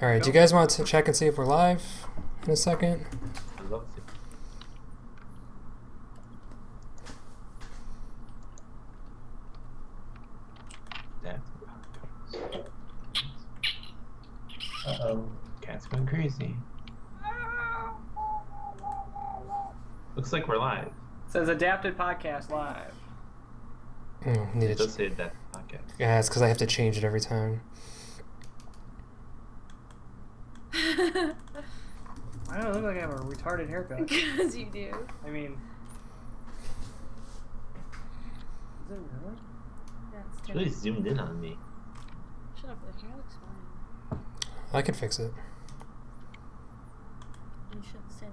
Alright, do you guys want to check and see if we're live in a second? I'd love to. Uh-oh. Cat's going crazy. Looks like we're live. It says adapted podcast live. Need It to does say adapted podcast. yeah, it's because I have to change it every time. I don't look like I have a retarded haircut. Because you do. I mean... Is it really? That's It's really zoomed in on me. Shut up, the hair looks fine. I can fix it. You shouldn't say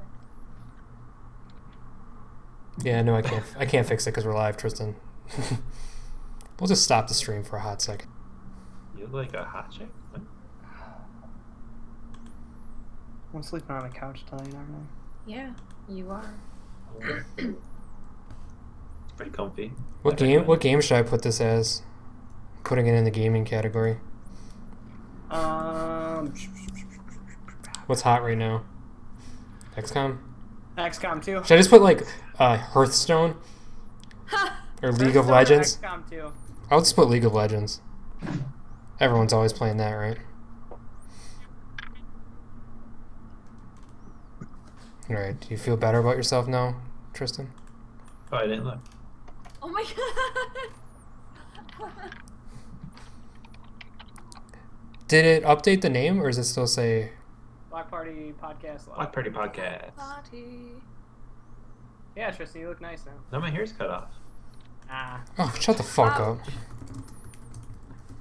that. Yeah, no, I can't. I can't fix it because we're live, Tristan. We'll just stop the stream for a hot second. You look like a hot chick. What? I'm sleeping on a couch tonight, aren't I? Yeah, you are. It's pretty comfy. What game? What game should I put this as? Putting it in the gaming category. What's hot right now? XCOM. XCOM 2. Should I just put like Hearthstone or League of Hearthstone or Legends? XCOM 2. I'll just put League of Legends. Everyone's always playing that, right? Alright, do you feel better about yourself now, Tristan? Oh, I didn't look. Oh my god! Did it update the name, or does it still say... Block Party Podcast Live. Block Party podcast. Party. Yeah, Tristan, you look nice now. Now my hair's cut off. Ah. Oh, shut the fuck Wow. up.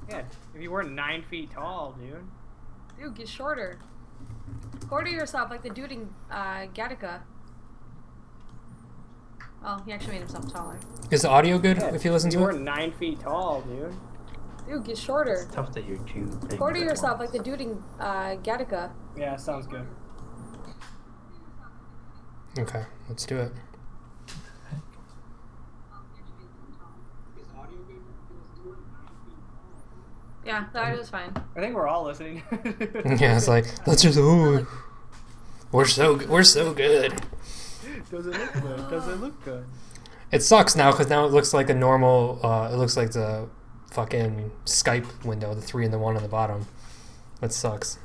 Yeah, if you weren't 9 feet tall, dude. Dude, get shorter. Quarter yourself like the dude in Gattaca. Oh, he actually made himself taller. Is the audio good Yeah, if you listen if you to weren't it? 9 feet tall, dude. Dude, get shorter. It's tough to hear two things Quarter at yourself once. like the dude in Gattaca. Yeah, sounds good. Okay, let's do it. Yeah, that was fine. I think we're all listening. Yeah, it's like, let's just... Ooh, we're so good. Does it look good? Does it look good? It sucks now because now it looks like a normal. It looks like the fucking Skype window, the 3 and the 1 on the bottom. That sucks.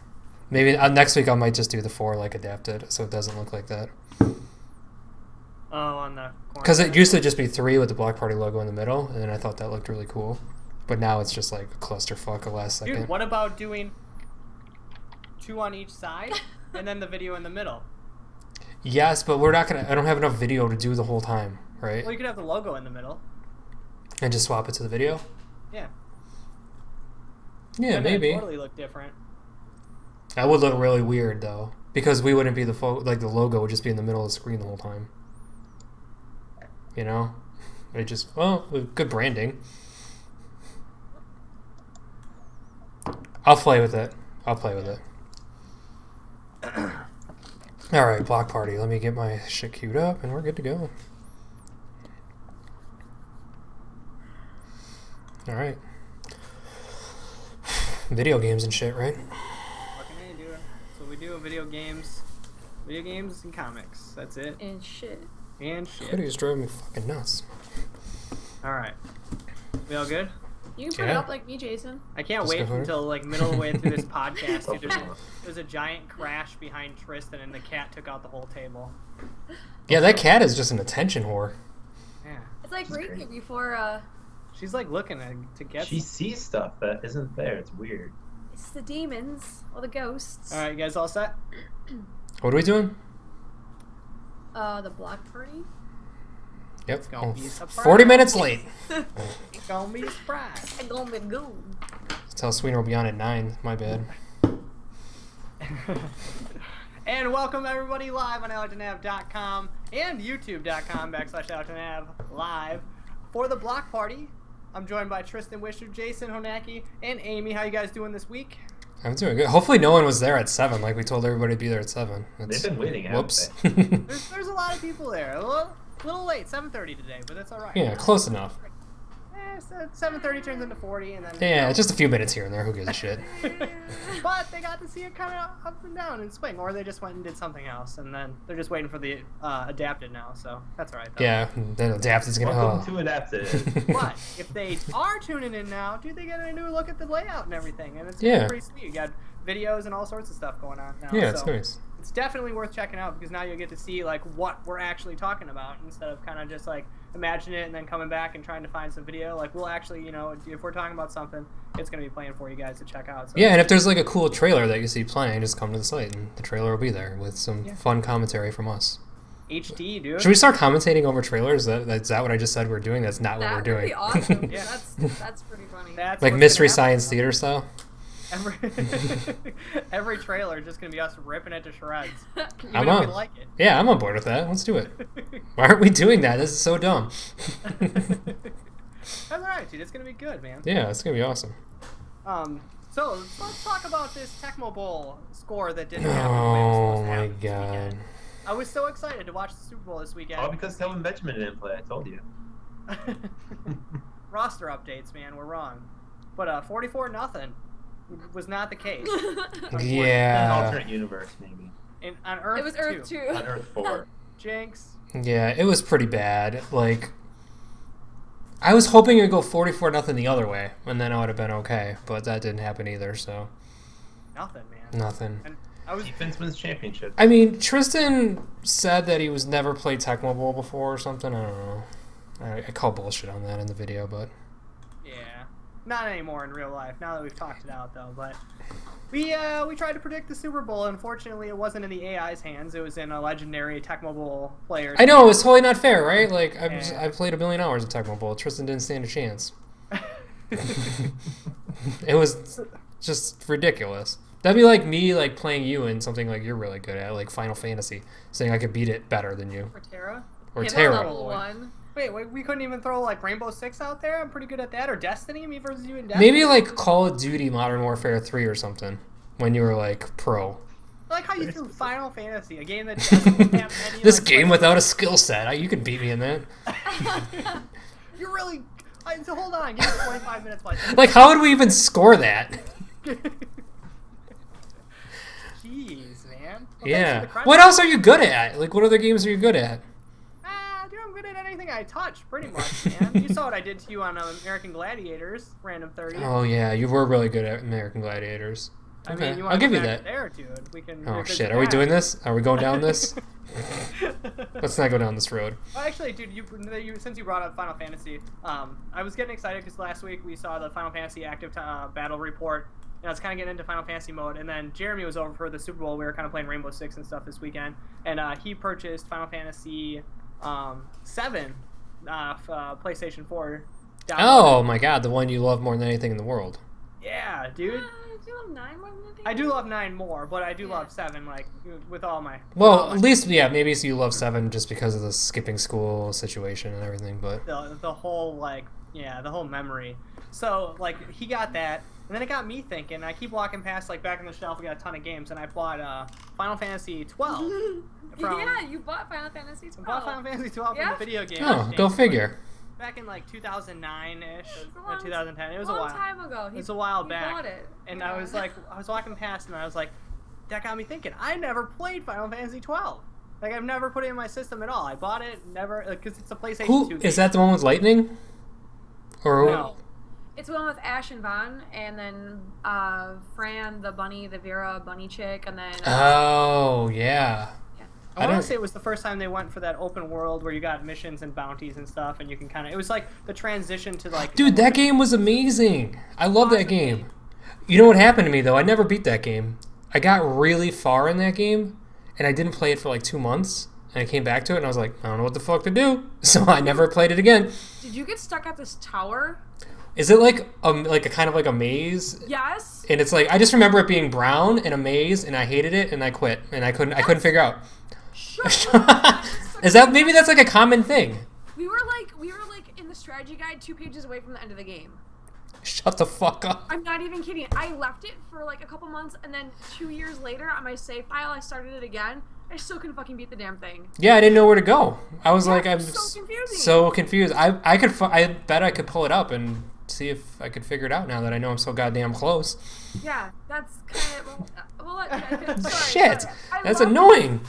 Maybe next week I might just do the 4 like adapted, so it doesn't look like that. Oh, on the corner. Because it used to just be 3 with the Block Party logo in the middle, and then I thought that looked really cool. But now it's just like a clusterfuck. A last second. Dude, what about doing 2 on each side and then the video in the middle? Yes, but we're not gonna. I don't have enough video to do the whole time, right? Well, you could have the logo in the middle. And just swap it to the video. Yeah. Yeah, And then maybe. it totally look different. That would look really weird though, because we wouldn't be the like the logo would just be in the middle of the screen the whole time. You know, it just good branding. I'll play with it. All right, Block Party. Let me get my shit queued up, and we're good to go. All right. Video games and shit, right? What can they do? So we do video games and comics. That's it. And shit. And shit. Video's driving me fucking nuts. All right. We all good? You can put it Yeah. up like me, Jason. I can't Let's wait go for it. until like middle of the way through this podcast. Dude, there's a giant crash behind Tristan, and the cat took out the whole table. Yeah, that cat is just an attention whore. Yeah. It's like That's Riku great. before, She's like looking to get. She sees stuff that isn't there. It's weird. it's the demons or the ghosts. All right, you guys all set? What are we doing? The block party. Yep. gonna Oh, be a surprise. 40 minutes late. It's gonna be a surprise. I'm gonna be good. Tell Sweeney will be on at 9. My bad. And welcome everybody live on allertonave.com and youtube.com/allertonave live for the block party. I'm joined by Tristan Wisher, Jason Honaki, and Amy. How you guys doing this week? I'm doing good. Hopefully no one was there at 7, like we told everybody to be there at 7. They've been waiting, haven't Whoops. There's a lot of people there. A little late, 7:30 today, but that's all right. Yeah, close enough. 7:30 turns into 40, and then Yeah, just a few minutes here and there. Who gives a shit? But they got to see it kind of up and down and swing, or they just went and did something else, and then they're just waiting for the adapted now. So that's all right. Though. Yeah, then Adapted's gonna. Welcome to Adapted. But if they are tuning in now, dude, they get a new look at the layout and everything, and it's pretty sweet. You got videos and all sorts of stuff going on now. Yeah, it's so nice. It's definitely worth checking out because now you'll get to see like what we're actually talking about instead of kind of just like imagine it and then coming back and trying to find some video. Like we'll actually, if we're talking about something, it's gonna be playing for you guys to check out. So. Yeah, and if there's like a cool trailer that you see playing, just come to the site and the trailer will be there with some fun commentary from us. HD, dude. Should we start commentating over trailers? Is that what I just said we're doing? That's not what we're doing. That would be awesome. Yeah, that's pretty funny. That's like Mystery Science Theater style? Every trailer is just gonna be us ripping it to shreds. Even I'm if on. we like it. Yeah, I'm on board with that. Let's do it. Why aren't we doing that? This is so dumb. That's alright, dude. It's gonna be good, man. Yeah, it's gonna be awesome. So let's talk about this Tecmo Bowl score that didn't happen. the way it was Oh supposed to my happen this god. weekend. I was so excited to watch the Super Bowl this weekend. All because Telvin Benjamin didn't play. I told you. Roster updates, man. We're wrong. But 44-0 was not the case. An Yeah. alternate universe, maybe. On Earth It was Earth 2. On Earth 4. Jinx. Yeah, it was pretty bad. Like, I was hoping it would go 44-0 the other way, and then I would have been okay. But that didn't happen either, so. Nothing, man. Nothing. And I was Defense wins championship. I mean, Tristan said that he was never played Tecmo Bowl before or something. I don't know. I call bullshit on that in the video, but. Yeah, not anymore in real life. Now that we've talked it out, though, but we tried to predict the Super Bowl. Unfortunately, it wasn't in the AI's hands. It was in a legendary Tecmo Bowl player's. I know, it was totally not fair, right? Like, Yeah. I played 1,000,000 hours of Tecmo Bowl. Tristan didn't stand a chance. It was just ridiculous. That'd be like me like playing you in something like you're really good at, like Final Fantasy, saying I could beat it better than you. For Terra. Or Yeah, Terra. level 1. Wait, we couldn't even throw like Rainbow Six out there. I'm pretty good at that. Or Destiny, me versus you in Destiny. Maybe like Call of Duty Modern Warfare 3 or something, when you were like pro. I like how you threw Final Fantasy, a game that doesn't have any. This like, game without a skill set, you could beat me in that. You're really. So hold on, give me 25 minutes. While I Like, how would we even score that? Jeez, man. Well, thanks for Yeah. the credit. What else are you good at? Like, what other games are you good at? Dude, I'm good at anything I touch, pretty much, man. You saw what I did to you on American Gladiators, random 30. Oh yeah, you were really good at American Gladiators. I Okay, mean, you wanna I'll give go you back that. There, dude. We can. Oh revisit shit, are we that. doing this? Are we going down this? Let's not go down this road. Well, actually, dude, since you brought up Final Fantasy, I was getting excited because last week we saw the Final Fantasy active battle report, and I was kind of getting into Final Fantasy mode. And then Jeremy was over for the Super Bowl. We were kind of playing Rainbow Six and stuff this weekend, and he purchased Final Fantasy 7, PlayStation 4. download. Oh my god, the one you love more than anything in the world. Yeah, dude. Do you love 9 more than anything? I do love 9 more, but I do love 7, like, with all my... Well, at least, yeah, maybe so you love 7 just because of the skipping school situation and everything, but... The whole, like, yeah, the whole memory. So, like, he got that, and then it got me thinking. I keep walking past, like, back in the shelf, we got a ton of games, and I bought Final Fantasy 12. Yeah, you bought Final Fantasy 12. I bought Final Fantasy 12 Yeah? from the video game. Oh, exchange, go like, figure. Back in, like, 2009-ish, a or long 2010. It was a long while. time ago. It was a while he back. bought it. And Yeah. I was like, I was walking past, and I was like, that got me thinking. I never played Final Fantasy 12. Like, I've never put it in my system at all. I bought it, never, because it's a PlayStation 2 Who game. is that? The one with lightning? Or No. It's the one with Ash and Vaughn, and then Fran, the bunny, the Vera bunny chick, and then... Oh yeah. I I want don't- to say it was the first time they went for that open world where you got missions and bounties and stuff, and you can kind of... It was like the transition to, like... Dude, that game was amazing. I love that game. You know what happened to me though? I never beat that game. I got really far in that game, and I didn't play it for like 2 months. And I came back to it, and I was like, I don't know what the fuck to do. So I never played it again. Did you get stuck at this tower? Is it like a kind of like a maze? Yes. And it's like I just remember it being brown and a maze, and I hated it, and I quit, and I couldn't figure out. Shut up. Is that maybe that's like a common thing? We were like in the strategy guide 2 pages away from the end of the game. Shut the fuck up. I'm not even kidding. I left it for like a couple months, and then 2 years later on my save file, I started it again. I still couldn't fucking beat the damn thing. Yeah, I didn't know where to go. I was Yeah, like, I'm so confusing. so confused. I bet I could pull it up and see if I could figure it out now that I know I'm so goddamn close. Yeah, that's kind of sorry, Shit, sorry. I that's love- annoying.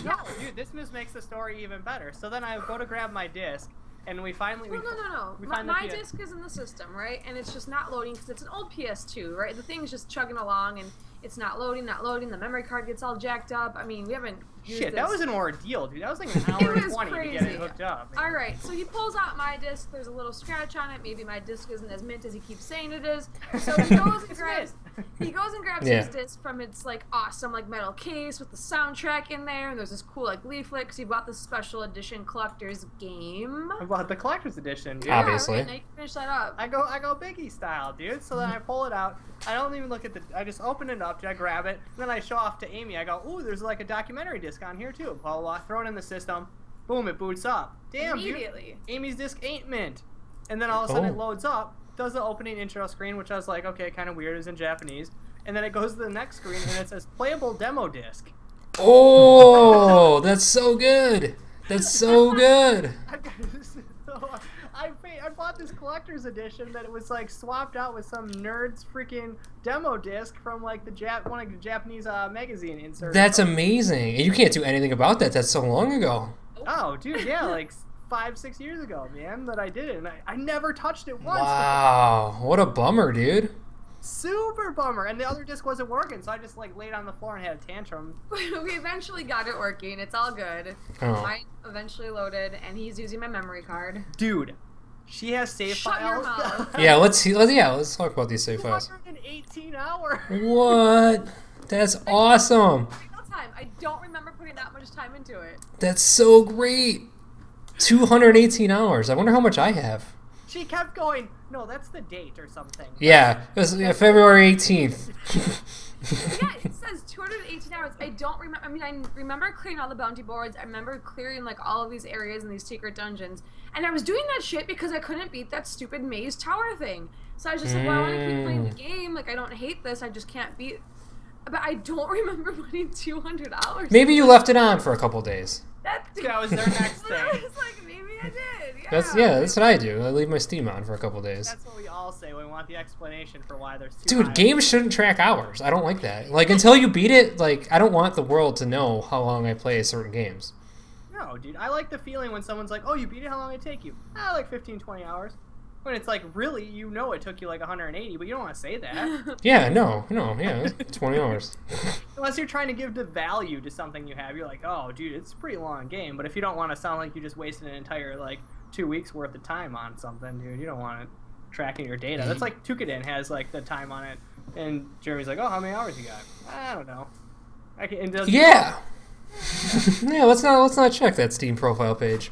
No, dude, this just makes the story even better. So then I go to grab my disc, and we finally... No. We My, find the my PS disc is in the system, right? And it's just not loading because it's an old PS2, right? The thing's just chugging along, and it's not loading. The memory card gets all jacked up. I mean, we haven't used Shit, this. that was an ordeal, dude. That was like an hour and was 20 to get crazy. it hooked up. man. All right, so he pulls out my disc. There's a little scratch on it. Maybe my disc isn't as mint as he keeps saying it is. So he goes and It's grabs. He goes and grabs Yeah. his disc from its like awesome like metal case with the soundtrack in there, and there's this cool like leaflet because he bought the special edition collector's game. I bought the collector's edition, dude. Obviously. Yeah, right, now you can finish that up. I go Biggie style, dude. So then I pull it out. I don't even look at I just open it up, I grab it, and then I show off to Amy. I go, ooh, there's like a documentary disc on here too. Blah, blah, blah. Throw it in the system. Boom, it boots up. Damn, dude. Immediately. Amy's disc ain't mint. And then all of a sudden Oh. it loads up, does the opening intro screen, which I was like, okay, kind of weird, it's in Japanese. And then it goes to the next screen and it says playable demo disc. Oh, that's so good. That's so good. I bought this collector's edition that it was like swapped out with some nerd's freaking demo disc from like one of the Japanese magazine inserts. That's amazing. And you can't do anything about that. That's so long ago. Oh, dude, yeah, like 5-6 years ago, man, that I did it, and I never touched it once. Wow, what a bummer, dude. Super bummer. And the other disc wasn't working, so I just like laid on the floor and had a tantrum. We eventually got it working. It's all good. Oh. Mine eventually loaded, and he's using my memory card. Dude, she has save Shut your files. mouth. Yeah, let's talk about these save files. 218 hours. What? That's awesome. Real time. I don't remember putting that much time into it. That's so great. 218 hours. I wonder how much I have. She kept going, no, that's the date or something. Yeah, it was February 18th. Yeah, it says 218 hours. I don't remember. I mean, I remember clearing all the bounty boards. I remember clearing like all of these areas and these secret dungeons. And I was doing that shit because I couldn't beat that stupid maze tower thing. So I was just like, well, I want to keep playing the game. Like, I don't hate this. I just can't beat. But I don't remember putting 200 hours. Maybe you left it on for a couple days. That was their next So I thing. was like, maybe I did. That's what I do. I leave my Steam on for a couple days. That's what we all say when we want the explanation for why there's two. Dude, games shouldn't track hours. I don't like that. Like, until you beat it, like, I don't want the world to know how long I play certain games. No, dude. I like the feeling when someone's like, oh, you beat it? How long did it take you? Like 15, 20 hours. When it's like, really, you know it took you like 180, but you don't want to say that. Yeah, no, yeah, 20 hours. Unless you're trying to give the value to something you have. You're like, oh, dude, it's a pretty long game. But if you don't want to sound like you just wasted an entire, like, 2 weeks worth of time on something, dude, you don't want it tracking your data. That's like Tukadin has, like, the time on it. And Jeremy's like, oh, how many hours you got? I don't know. Yeah. Yeah, let's not check that Steam profile page.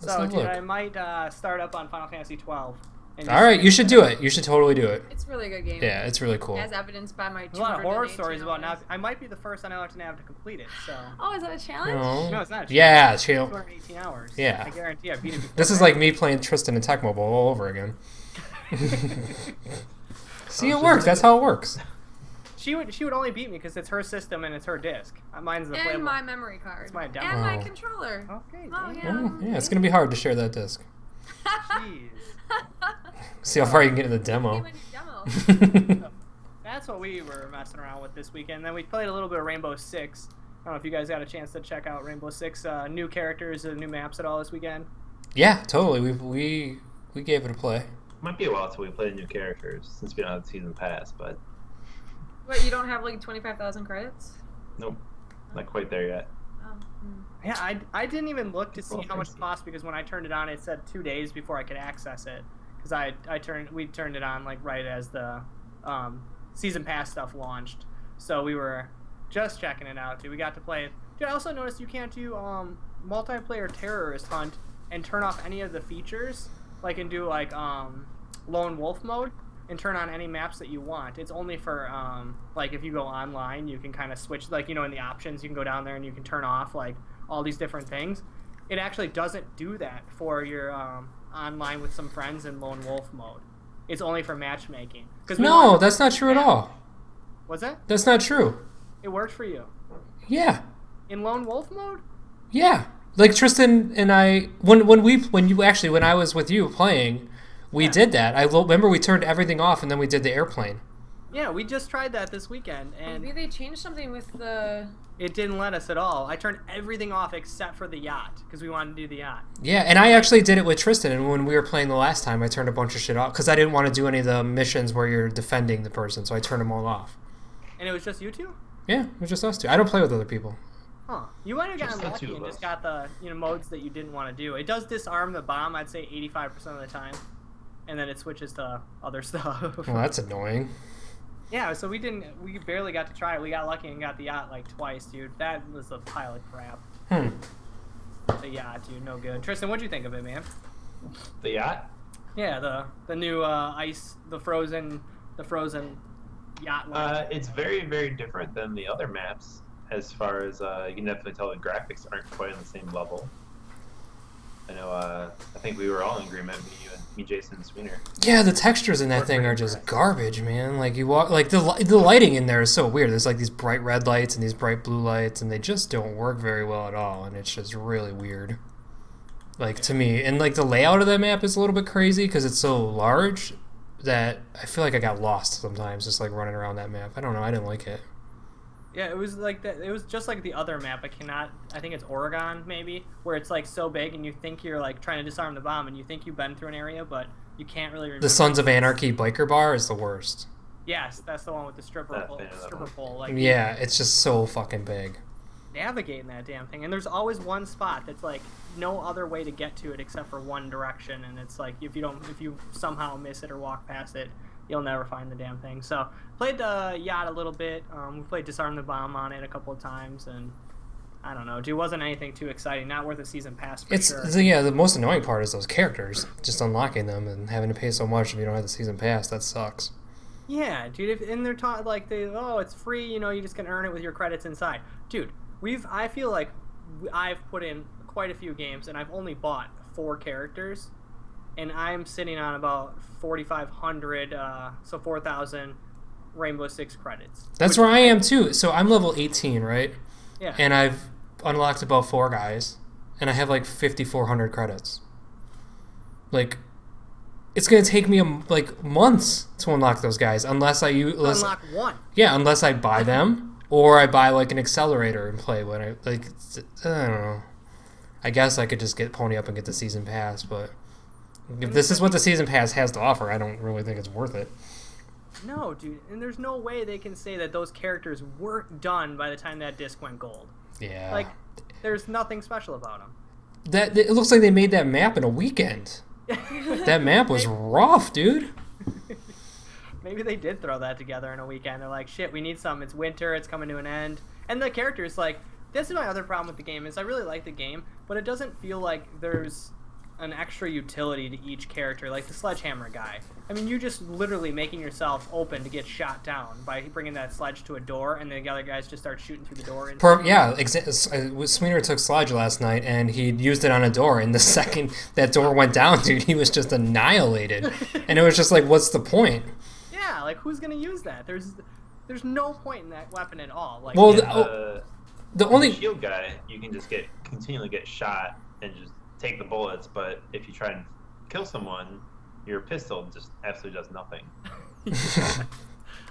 Let's So, not dude, look. I might start up on Final Fantasy 12. All right, you should do it. You should totally do it. It's a really good game. Yeah, it's really cool. As evidenced by my There's a lot of horror 218 stories about now. hours. I might be the first on Allerton to complete it, so. Oh, is that a challenge? No. No, it's not. Yeah, chill. 218 hours. Yeah. I guarantee I beat it before. This is like me playing Tristan and Tech Mobile all over again. See, it works. That's how it works. She would only beat me because it's her system and it's her disc. Mine's the And playable. my memory card. It's my demo. And my Oh. controller. Okay. Oh, damn. yeah. Yeah, it's gonna be hard to share that disc. Jeez. See how far you can get in the demo. Demo. That's what we were messing around with this weekend. Then we played a little bit of Rainbow Six. I don't know if you guys got a chance to check out Rainbow Six new characters and new maps at all this weekend. Yeah, totally. We gave it a play. Might be a while till we play new characters since we don't have the season pass, but Wait, you don't have like 25,000 credits? nope, not quite there yet. Oh. Yeah, I didn't even look to see Well, how much it crazy. cost because when I turned it on, it said 2 days before I could access it. Because we turned it on like right as the season pass stuff launched, so we were just checking it out. Dude, we got to play it. Dude, I also noticed you can't do multiplayer terrorist hunt and turn off any of the features, like and do like lone wolf mode and turn on any maps that you want. It's only for like if you go online, you can kind of switch, like, you know, in the options you can go down there and you can turn off like all these different things. It actually doesn't do that for your online with some friends in lone wolf mode. it's only for matchmaking. No, that's not true at all. Was it? That's not true. It worked for you. Yeah. In Lone Wolf mode? Yeah. Like Tristan and I, when I was with you playing, we did that. I remember we turned everything off and then we did the airplane. Yeah, we just tried that this weekend, and Maybe they changed something with the... it didn't let us at all. I turned everything off except for the yacht, because we wanted to do the yacht. Yeah, and I actually did it with Tristan, and when we were playing the last time, I turned a bunch of shit off, because I didn't want to do any of the missions where you're defending the person, so I turned them all off. And it was just you two? Yeah, it was just us two. I don't play with other people. Huh. You might have gotten Just the lucky two and of just us. got the modes that you didn't want to do. It does disarm the bomb, I'd say 85% of the time. And then it switches to other stuff. Well, that's annoying. Yeah, so we barely got to try it. We got lucky and got the yacht like twice, dude. That was a pile of crap. The yacht, dude, no good. Tristan, what'd you think of it, man? The yacht? Yeah, the new the frozen yacht line. It's very, very different than the other maps. As far as you can definitely tell, the graphics aren't quite on the same level. I know. I think we were all in agreement. Me, Jason, and Sweener. Yeah, the textures in that thing are just garbage, man. Like you walk, like the lighting in there is so weird. There's like these bright red lights and these bright blue lights, and they just don't work very well at all. And it's just really weird. Like to me, and like the layout of that map is a little bit crazy because it's so large that I feel like I got lost sometimes, just like running around that map. I don't know. I didn't like it. Yeah, it was like that. It was just like the other map. I think it's Oregon, maybe, where it's like so big, and you think you're like trying to disarm the bomb, and you think you've been through an area, but you can't really remember. The Sons of Anarchy biker bar is the worst. Yes, that's the one with the stripper pole. Like, Yeah, it's just so fucking big. navigating that damn thing, and there's always one spot that's like no other way to get to it except for one direction, and it's like if you somehow miss it or walk past it, you'll never find the damn thing. So played the yacht a little bit. We played Disarm the Bomb on it a couple of times, and I don't know, dude, wasn't anything too exciting. Not worth a season pass for sure. Yeah, the most annoying part is those characters, just unlocking them and having to pay so much if you don't have the season pass. That sucks. Yeah, dude, and they're taught like it's free, you just can earn it with your credits inside. Dude, I feel like I've put in quite a few games, and I've only bought 4 characters, and I'm sitting on about 4,500, so 4,000 Rainbow Six credits. That's where I am too. So I'm level 18, right? Yeah. And I've unlocked about 4 guys, and I have like 5,400 credits. Like, it's gonna take me like months to unlock those guys unless I unlock one. Yeah, unless I buy them or I buy like an accelerator and play when I don't know. I guess I could just pony up and get the season pass, but if this is what the season pass has to offer, I don't really think it's worth it. No, dude, and there's no way they can say that those characters weren't done by the time that disc went gold. Yeah. Like, there's nothing special about them. It looks like they made that map in a weekend. That map was rough, dude. Maybe they did throw that together in a weekend. They're like, shit, we need some. It's winter. It's coming to an end. And the characters, like, this is my other problem with the game, is I really like the game, but it doesn't feel like there's an extra utility to each character, like the sledgehammer guy. I mean, you're just literally making yourself open to get shot down by bringing that sledge to a door, and the other guys just start shooting through the door. Sweener took Sledge last night, and he used it on a door, and the second that door went down, dude, he was just annihilated. And it was just like, what's the point? Yeah, like, who's going to use that? There's no point in that weapon at all. Like, well, the only shield guy, you can just continually get shot and just take the bullets, but if you try and kill someone, your pistol just absolutely does nothing.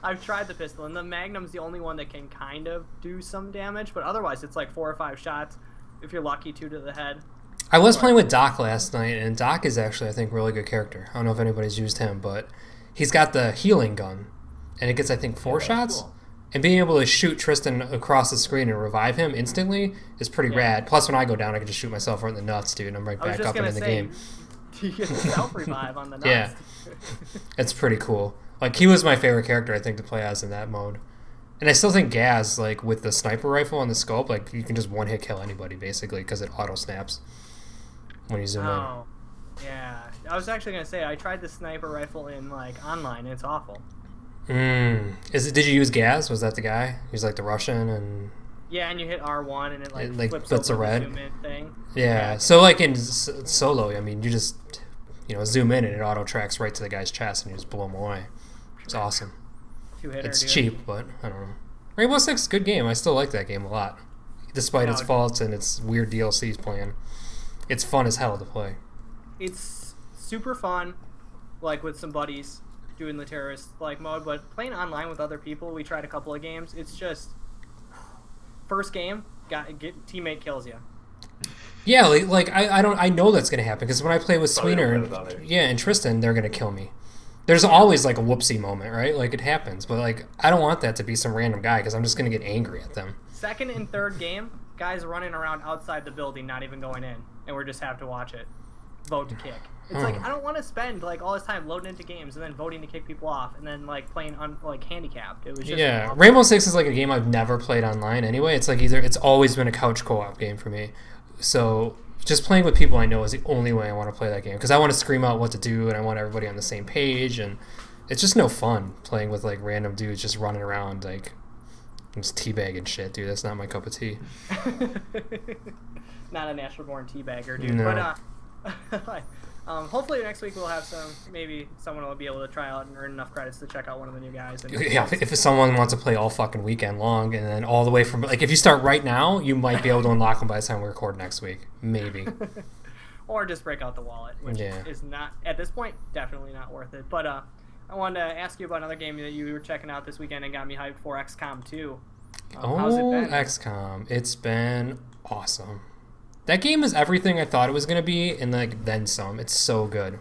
I've tried the pistol, and the Magnum's the only one that can kind of do some damage, but otherwise it's like 4 or 5 shots, if you're lucky, 2 to the head. I was playing with Doc last night, and Doc is actually, I think, a really good character. I don't know if anybody's used him, but he's got the healing gun, and it gets, I think, 4 shots. Cool. And being able to shoot Tristan across the screen and revive him instantly is pretty rad. Plus, when I go down, I can just shoot myself right in the nuts, dude, and I'm right back up and in the game. You get self-revive on the nuts. Yeah. It's pretty cool. Like, he was my favorite character, I think, to play as in that mode. And I still think Gaz, like, with the sniper rifle and the scope, like, you can just one-hit kill anybody, basically, because it auto-snaps when you zoom in. Oh, yeah. I was actually going to say, I tried the sniper rifle in, like, online, and it's awful. Did you use Gaz? Was that the guy? He was like the Russian and... Yeah, and you hit R1 and it flips over the red zoom in thing. Yeah, so like in solo, I mean, you just zoom in and it auto tracks right to the guy's chest and you just blow him away. It's awesome. Two-hitter, It's dude. cheap, but I don't know. Rainbow Six, good game. I still like that game a lot, despite its faults and its weird DLCs playing. It's fun as hell to play. It's super fun, like with some buddies doing the terrorist like mode, but playing online with other people, we tried a couple of games. It's just first game, teammate kills you. Yeah, like I know that's gonna happen because when I play with Probably don't Sweener play with others. and Tristan, they're gonna kill me. There's always like a whoopsie moment, right? Like it happens, but like I don't want that to be some random guy because I'm just gonna get angry at them. Second and third game, guys running around outside the building, not even going in, and we just have to watch it. Vote to kick. It's like I don't want to spend like all this time loading into games and then voting to kick people off and then like playing like handicapped. It was just awful. Rainbow Six is like a game I've never played online anyway. It's like it's always been a couch co-op game for me. So just playing with people I know is the only way I want to play that game because I want to scream out what to do and I want everybody on the same page, and it's just no fun playing with like random dudes just running around like just teabagging shit, dude. That's not my cup of tea. Not a natural born teabagger, dude. No. But hopefully next week we'll have maybe someone will be able to try out and earn enough credits to check out one of the new guys. And Yeah, if someone wants to play all fucking weekend long and then all the way from like if you start right now, you might be able to unlock them by the time we record next week, maybe. Or just break out the wallet, which is not at this point definitely not worth it. But I wanted to ask you about another game that you were checking out this weekend and got me hyped for, XCOM 2. How's it been? XCOM, it's been awesome. That game is everything I thought it was going to be, and like then some. It's so good.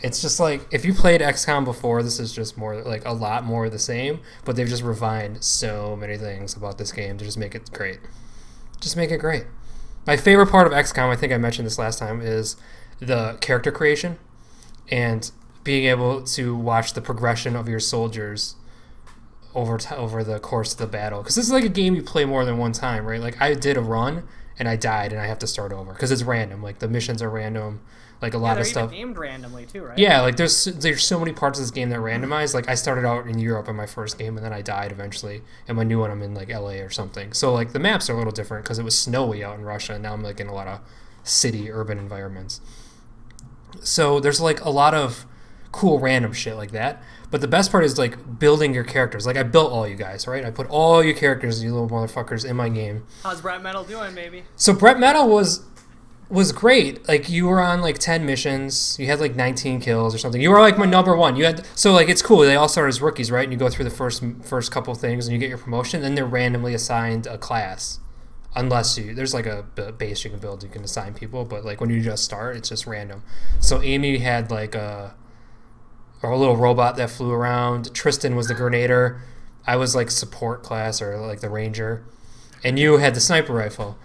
It's just like, if you played XCOM before, this is just more like a lot more of the same, but they've just refined so many things about this game to just make it great. Just make it great. My favorite part of XCOM, I think I mentioned this last time, is the character creation and being able to watch the progression of your soldiers over the course of the battle. Because this is like a game you play more than one time, right? Like I did a run and I died and I have to start over because it's random. Like the missions are random, like a lot of stuff. They're even named randomly too, right? Yeah, like there's so many parts of this game that are randomized. Like I started out in Europe in my first game and then I died eventually. And my new one I'm in like LA or something. So like the maps are a little different because it was snowy out in Russia and now I'm like in a lot of city urban environments. So there's like a lot of cool random shit like that. But the best part is like building your characters. Like I built all you guys, right? I put all your characters, you little motherfuckers, in my game. How's Brett Metal doing, baby? So Brett Metal was great. Like you were on like 10 missions. You had like 19 kills or something. You were like my number one. You had like it's cool. They all start as rookies, right? And you go through the first couple things and you get your promotion. Then they're randomly assigned a class. Unless there's like a base you can build, you can assign people. But like when you just start, it's just random. So Amy had like a little robot that flew around. Tristan was the Grenadier. I was like support class or like the Ranger. And you had the sniper rifle.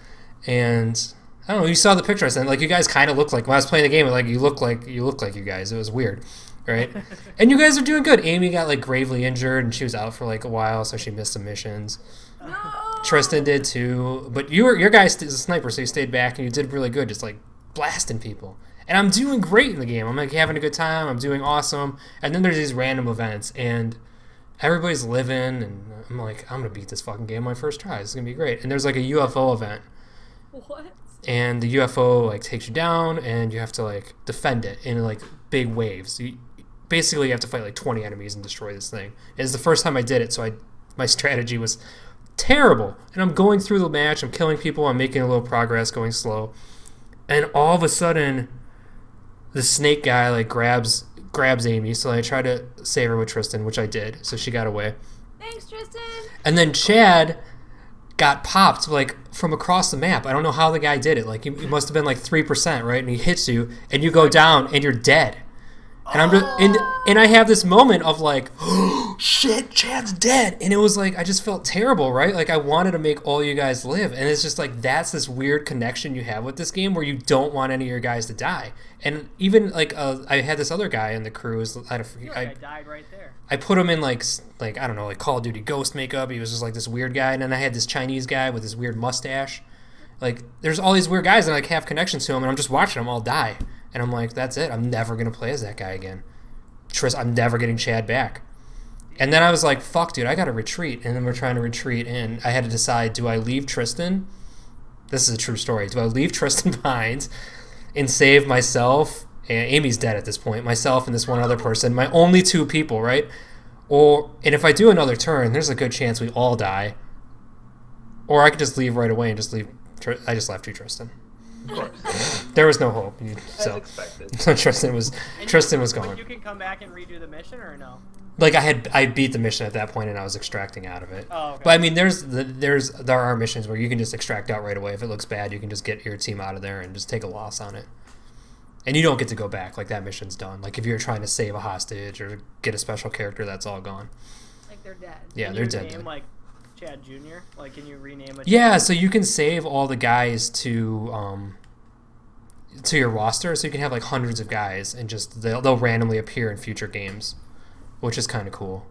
And I don't know, you saw the picture I sent. Like you guys kind of looked like, when I was playing the game, like you look like you guys. It was weird, right? And you guys are doing good. Amy got like gravely injured and she was out for like a while, so she missed some missions. No. Tristan did too. But your guy is a sniper, so you stayed back and you did really good, just like blasting people. And I'm doing great in the game. I'm like having a good time. I'm doing awesome. And then there's these random events, and everybody's living, and I'm like, I'm gonna beat this fucking game my first try. It's gonna be great. And there's like a UFO event, What? and the UFO like takes you down, and you have to like defend it in like big waves. Basically, you have to fight like 20 enemies and destroy this thing. It's the first time I did it, so my strategy was terrible. And I'm going through the match. I'm killing people. I'm making a little progress, going slow, and all of a sudden, the snake guy like grabs Amy, so I try to save her with Tristan, which I did, so she got away. Thanks, Tristan. And then Chad got popped like from across the map. I don't know how the guy did it. Like he must have been like 3%, right? And he hits you, and you go down, and you're dead. And I'm just, and I have this moment of like, oh, shit, Chad's dead. And it was like, I just felt terrible, right? Like I wanted to make all you guys live. And it's just like, that's this weird connection you have with this game where you don't want any of your guys to die. And even like, I had this other guy in the crew. I died right there. I put him in like, I don't know, like Call of Duty Ghost makeup. He was just like this weird guy. And then I had this Chinese guy with this weird mustache. Like there's all these weird guys and I like have connections to them, and I'm just watching them all die. And I'm like, that's it. I'm never going to play as that guy again. I'm never getting Chad back. And then I was like, fuck, dude, I got to retreat. And then we're trying to retreat, and I had to decide, do I leave Tristan? This is a true story. Do I leave Tristan behind and save myself and Amy's dead at this point. Myself and this one other person, my only 2 people, right? And if I do another turn, there's a good chance we all die. Or I could just leave right away and just leave. I just left you, Tristan. Of course. There was no hope. As expected. So Tristan was But gone. you can come back and redo the mission, or no? Like I beat the mission at that point and I was extracting out of it. Oh, okay. But I mean, there are missions where you can just extract out right away. If it looks bad, you can just get your team out of there and just take a loss on it. And you don't get to go back. Like, that mission's done. Like, if you're trying to save a hostage or get a special character, that's all gone. Like they're dead. Yeah, Can they're you dead. Name, like Chad Jr. Like, can you rename a? Yeah, so you can save all the guys to your roster, so you can have like hundreds of guys, and just they'll randomly appear in future games, which is kind of cool.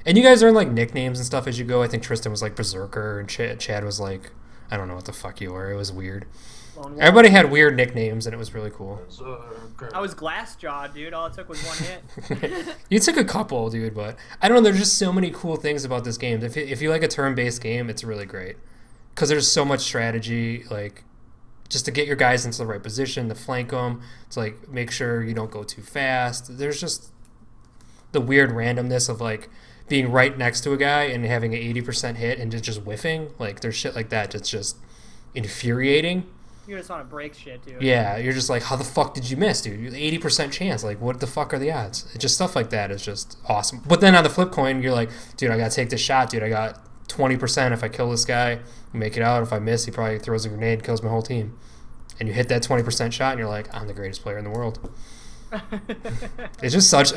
And you guys earn like nicknames and stuff as you go. I think Tristan was like Berserker, and Chad was like, I don't know what the fuck you were. It was weird. Lone Wolf. Everybody had weird nicknames, and it was really cool. I was Glassjaw, dude. All it took was one hit. You took a couple, dude, but I don't know. There's just so many cool things about this game. If you like a turn-based game, it's really great because there's so much strategy, like just to get your guys into the right position, to flank them, to like make sure you don't go too fast. There's just the weird randomness of like being right next to a guy and having an 80% hit and just whiffing. Like, there's shit like that that's just infuriating. You just want to break shit, dude. Yeah, you're just like, how the fuck did you miss, dude? 80% chance. Like, what the fuck are the odds? It's just stuff like that is just awesome. But then on the flip coin, you're like, dude, I gotta take this shot, dude. I got 20% if I kill this guy, make it out. If I miss, he probably throws a grenade, kills my whole team. And you hit that 20% shot, and you're like, I'm the greatest player in the world. It's just such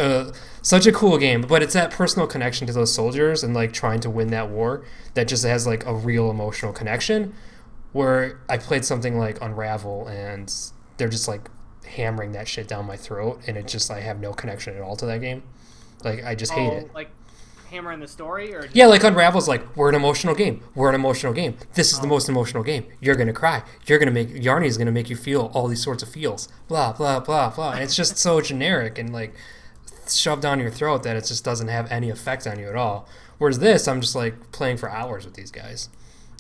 a cool game, but it's that personal connection to those soldiers and like trying to win that war that just has like a real emotional connection. Where I played something like Unravel and they're just like hammering that shit down my throat, and it just, I have no connection at all to that game. Like, I just hate it. Like hammering the story, or just... Yeah, like Unravel's like, we're an emotional game. This is the most emotional game. You're gonna cry. Yarny's gonna make you feel all these sorts of feels. Blah blah blah blah. And it's just so generic and like shoved down your throat that it just doesn't have any effect on you at all. Whereas this, I'm just like playing for hours with these guys.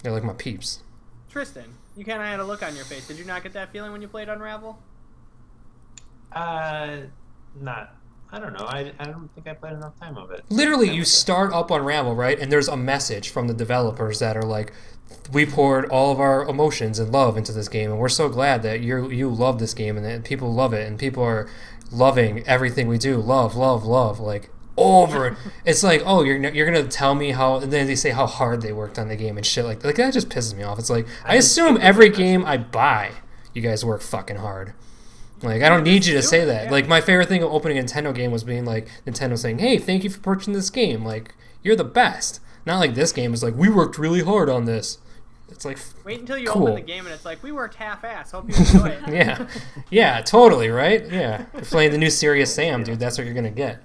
They're like my peeps. Tristan, you kind of had a look on your face. Did you not get that feeling when you played Unravel? Not. I don't know. I don't think I played enough time of it. Literally, you start up Unravel, right? And there's a message from the developers that are like, we poured all of our emotions and love into this game, and we're so glad that you love this game and that people love it, and people are loving everything we do. Love, love, love. Like, over. It's like, oh, you're gonna tell me how, and then they say how hard they worked on the game and shit like that. Like, that just pisses me off. It's like, I assume every game I buy, you guys work fucking hard. Like, I don't need you to say that. Yeah. Like, my favorite thing of opening a Nintendo game was being like, Nintendo saying, hey, thank you for purchasing this game. Like, you're the best. Not like this game is like, we worked really hard on this. It's like, Wait until you cool. open the game and it's like, we worked half-ass. Hope you enjoy it. yeah, totally, right? Yeah, you're playing the new Serious Sam, dude. That's what you're gonna get.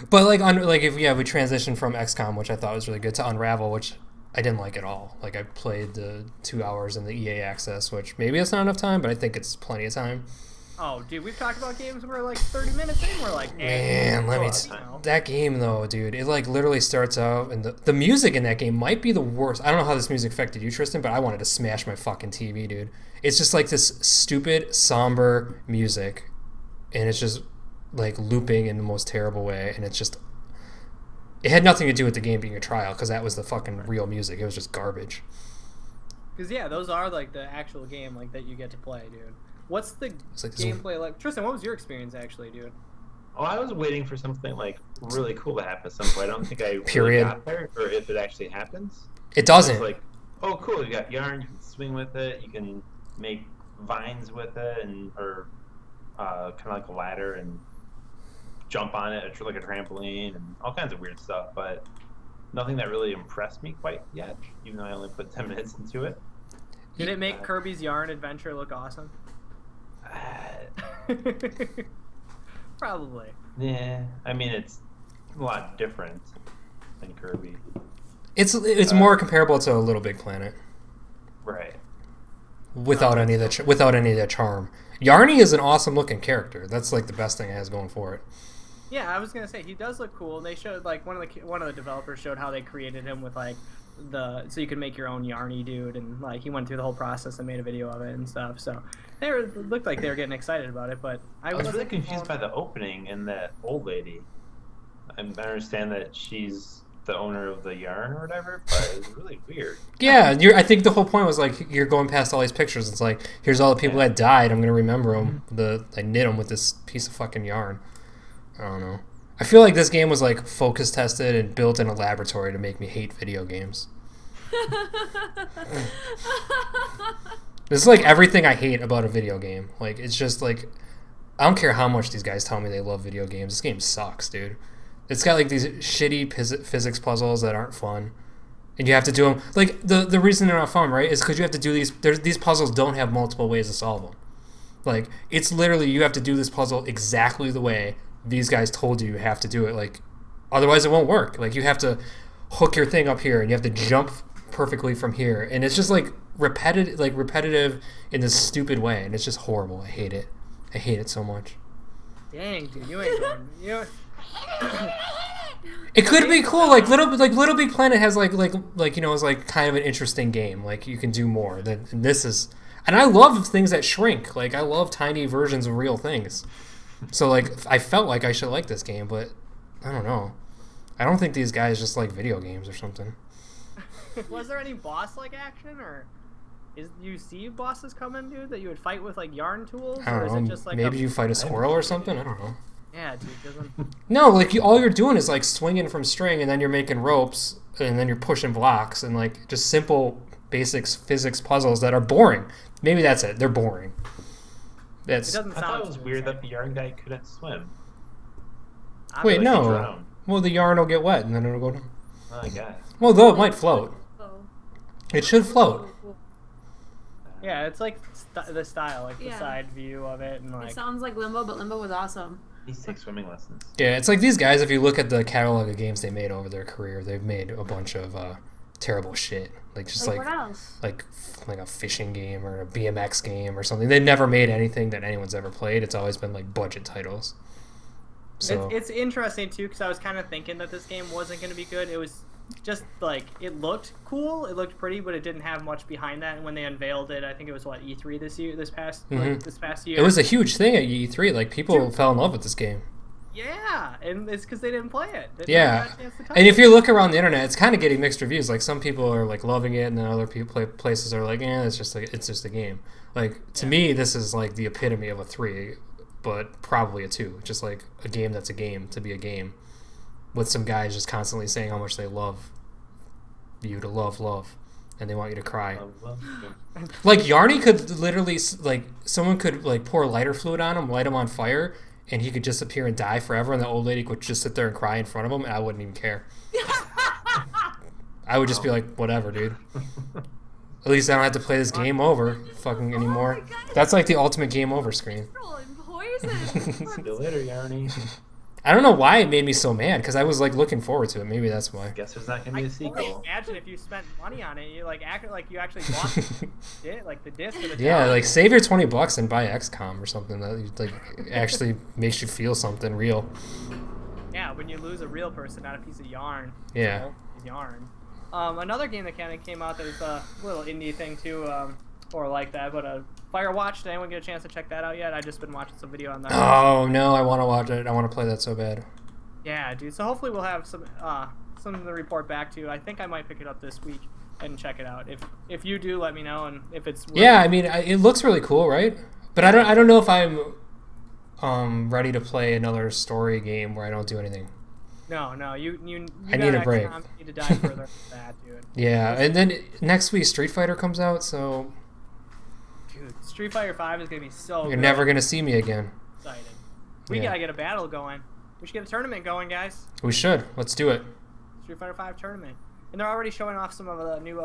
But like if we transition from XCOM, which I thought was really good, to Unravel, which I didn't like at all. Like, I played the 2 hours in the EA access, which maybe it's not enough time, but I think it's plenty of time. Oh, dude, we've talked about games where like 30 minutes in, we're like, Man, that game though, dude, it like literally starts out, and the music in that game might be the worst. I don't know how this music affected you, Tristan, but I wanted to smash my fucking TV, dude. It's just like this stupid, somber music, and it's just like looping in the most terrible way, and it's just, it had nothing to do with the game being a trial, because that was the fucking real music. It was just garbage. Because those are like the actual game like that you get to play, dude. What's the like gameplay like? Tristan, what was your experience actually, dude? Oh, I was waiting for something like really cool to happen at some point. I don't think I really Period. got there, or if it actually happens. It doesn't. It's like, oh, cool, you got yarn, you can swing with it, you can make vines with it, or kind of like a ladder and jump on it, like a trampoline, and all kinds of weird stuff, but nothing that really impressed me quite yet, even though I only put 10 minutes into it. Did it make Kirby's Yarn Adventure look awesome? Probably. Yeah, I mean, it's a lot different than Kirby. It's more comparable to a Little Big Planet. Right. Without any of that charm. Yarny is an awesome looking character. That's like the best thing it has going for it. Yeah, I was gonna say he does look cool. And they showed like one of the developers showed how they created him with like so you can make your own Yarny dude, and like he went through the whole process and made a video of it and stuff. So looked like they were getting excited about it. But I was really confused by the opening and that old lady. I understand that she's the owner of the yarn or whatever, but it was really weird. Yeah, I think the whole point was like you're going past all these pictures. It's like here's all the people that died. I'm gonna remember them. I knit them with this piece of fucking yarn. I don't know. I feel like this game was like focus tested and built in a laboratory to make me hate video games. This is like everything I hate about a video game. Like it's just like I don't care how much these guys tell me they love video games. This game sucks, dude. It's got like these shitty physics puzzles that aren't fun, and you have to do them. Like the reason they're not fun, right, is because you have to do these. These puzzles don't have multiple ways to solve them. Like it's literally you have to do this puzzle exactly the way these guys told you have to do it. Like otherwise it won't work. Like you have to hook your thing up here, and you have to jump perfectly from here, and it's just like repetitive in this stupid way, and it's just horrible. I hate it. I hate it so much. Dang, dude, you ain't going. It could be cool. Like Little Big Planet has like you know, is like kind of an interesting game. Like you can do more than this is. And I love things that shrink. Like I love tiny versions of real things. So like I felt like I should like this game, but I don't know. I don't think these guys just like video games or something. Was there any boss like action, or you see bosses coming, dude, that you would fight with like yarn tools, I don't or is know. it just like Maybe you fight a squirrel or something. I don't know. Yeah, dude, doesn't. No, like all you're doing is like swinging from string, and then you're making ropes, and then you're pushing blocks, and like just simple basics physics puzzles that are boring. Maybe that's it. They're boring. It I thought it was weird that the yarn guy couldn't swim. Wait, Like, he no. drowned. Well, the yarn will get wet, and then it'll go down. I guess. Well, though it might float. Oh. It should float. Yeah, it's like the style, like the Yeah. side view of it, and like. It sounds like Limbo, but Limbo was awesome. He takes swimming lessons. Yeah, it's like these guys, if you look at the catalog of games they made over their career, they've made a bunch of terrible shit. Like just What else? like a fishing game or a BMX game or something. They've never made anything that anyone's ever played. It's always been like budget titles. So It's interesting too, because I was kind of thinking that this game wasn't going to be good. It was just like it looked cool, it looked pretty, but it didn't have much behind that. And when they unveiled it, I think it was what E3 this past year. it was a huge thing at E3. Like people fell in love with this game. Yeah, and it's because they didn't play it. They Yeah, never got a chance to touch and if it. you look around the internet, it's kind of getting mixed reviews. Like some people are like loving it, and then other places are like, it's just a game. Like to me, this is like the epitome of a 3, but probably a 2. Just like a game that's a game to be a game, with some guys just constantly saying how much they love you to love, and they want you to cry. Like Yarny could literally like someone could like pour lighter fluid on him, light him on fire, and he could disappear and die forever, and the old lady would just sit there and cry in front of him, and I wouldn't even care. I would just be like, whatever, dude. At least I don't have to play this game over fucking anymore. Oh my God. That's like the ultimate game over screen. Poison. See you later, Yarny. I don't know why it made me so mad, because I was like looking forward to it. Maybe that's why. Guess there's not gonna I be a can only sequel. imagine if you spent money on it, you like act like you actually bought it, like the disc or the Yeah, down. like save your $20 and buy XCOM or something that like actually makes you feel something real. Yeah, when you lose a real person, not a piece of yarn. Yeah. So, yarn. Another game that kind of came out that was a little indie thing too, or like that, but Firewatch. Did anyone get a chance to check that out yet? I've just been watching some video on that. Oh no, I want to watch it. I want to play that so bad. Yeah, dude. So hopefully we'll have something to report back to. I think I might pick it up this week and check it out. If you do, let me know, and if it's Yeah, I mean, it looks really cool, right? But I don't know if I'm ready to play another story game where I don't do anything. No, you I need a break. Need to dive further into that, dude. Yeah, and then next week Street Fighter comes out, so Dude, Street Fighter 5 is gonna be so. you're good. never gonna see me again. Excited. We Yeah. gotta get a battle going. We should get a tournament going, guys. We should. Let's do it. Street Fighter 5 tournament, and they're already showing off some of the new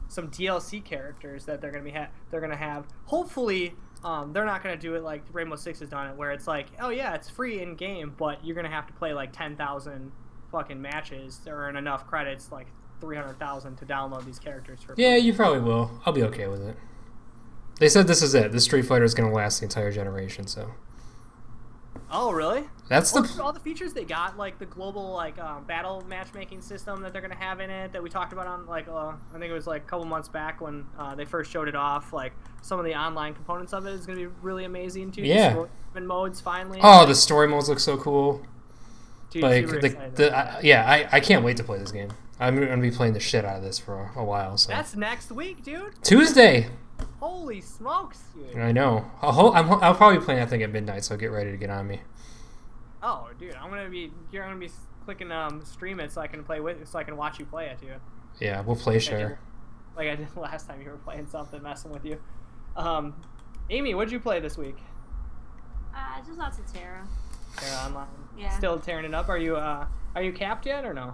some DLC characters that they're gonna have. Hopefully, they're not gonna do it like Rainbow Six has done it, where it's like, oh yeah, it's free in game, but you're gonna have to play like 10,000 fucking matches to earn enough credits, like 300,000 to download these characters for. Yeah, you probably will. I'll be okay with it. They said this is it. This Street Fighter is gonna last the entire generation, so Oh, really? That's the all the features they got, like the global like battle matchmaking system that they're gonna have in it that we talked about on like I think it was like a couple months back when they first showed it off. Like some of the online components of it is gonna be really amazing too. Yeah. The story modes finally. Oh, the story modes look so cool. Dude, Like super excited. I can't wait to play this game. I'm gonna be playing the shit out of this for a while. So That's next week, dude. Tuesday. Holy smokes, dude. I know. I'll probably be playing that thing at midnight. So get ready to get on me. Oh, dude, you're gonna be clicking stream it so I can watch you play it, dude. Yeah, we'll play share. Like I did last time you were playing something, messing with you. Amy, what'd you play this week? Just lots of Terra. Terra Online. Yeah. Still tearing it up. Are you capped yet or no?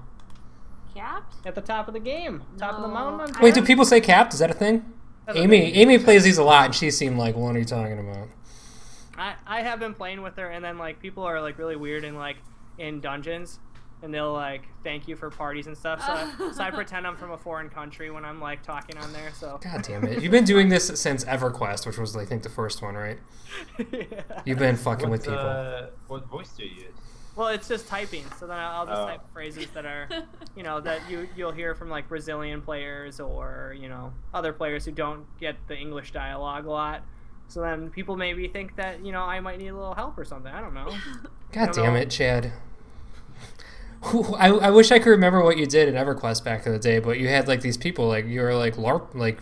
Capped? At the top of the game, top of the No. mountain. On Wait, do Terra? people say capped? Is that a thing? That's a Amy thing. Amy plays these a lot, and she seemed like, what are you talking about? I have been playing with her, and then like people are like really weird and like in dungeons, and they'll like thank you for parties and stuff. So I pretend I'm from a foreign country when I'm like talking on there. So God damn it! You've been doing this since EverQuest, which was I think the first one, right? yeah. You've been fucking with people. What voice do you use? Well, it's just typing. So then I'll just type phrases that are, that you'll hear from like Brazilian players or other players who don't get the English dialogue a lot. So then people maybe think that I might need a little help or something. I don't know. God damn it, Chad. I wish I could remember what you did in EverQuest back in the day, but you had like these people, like you were like LARP, like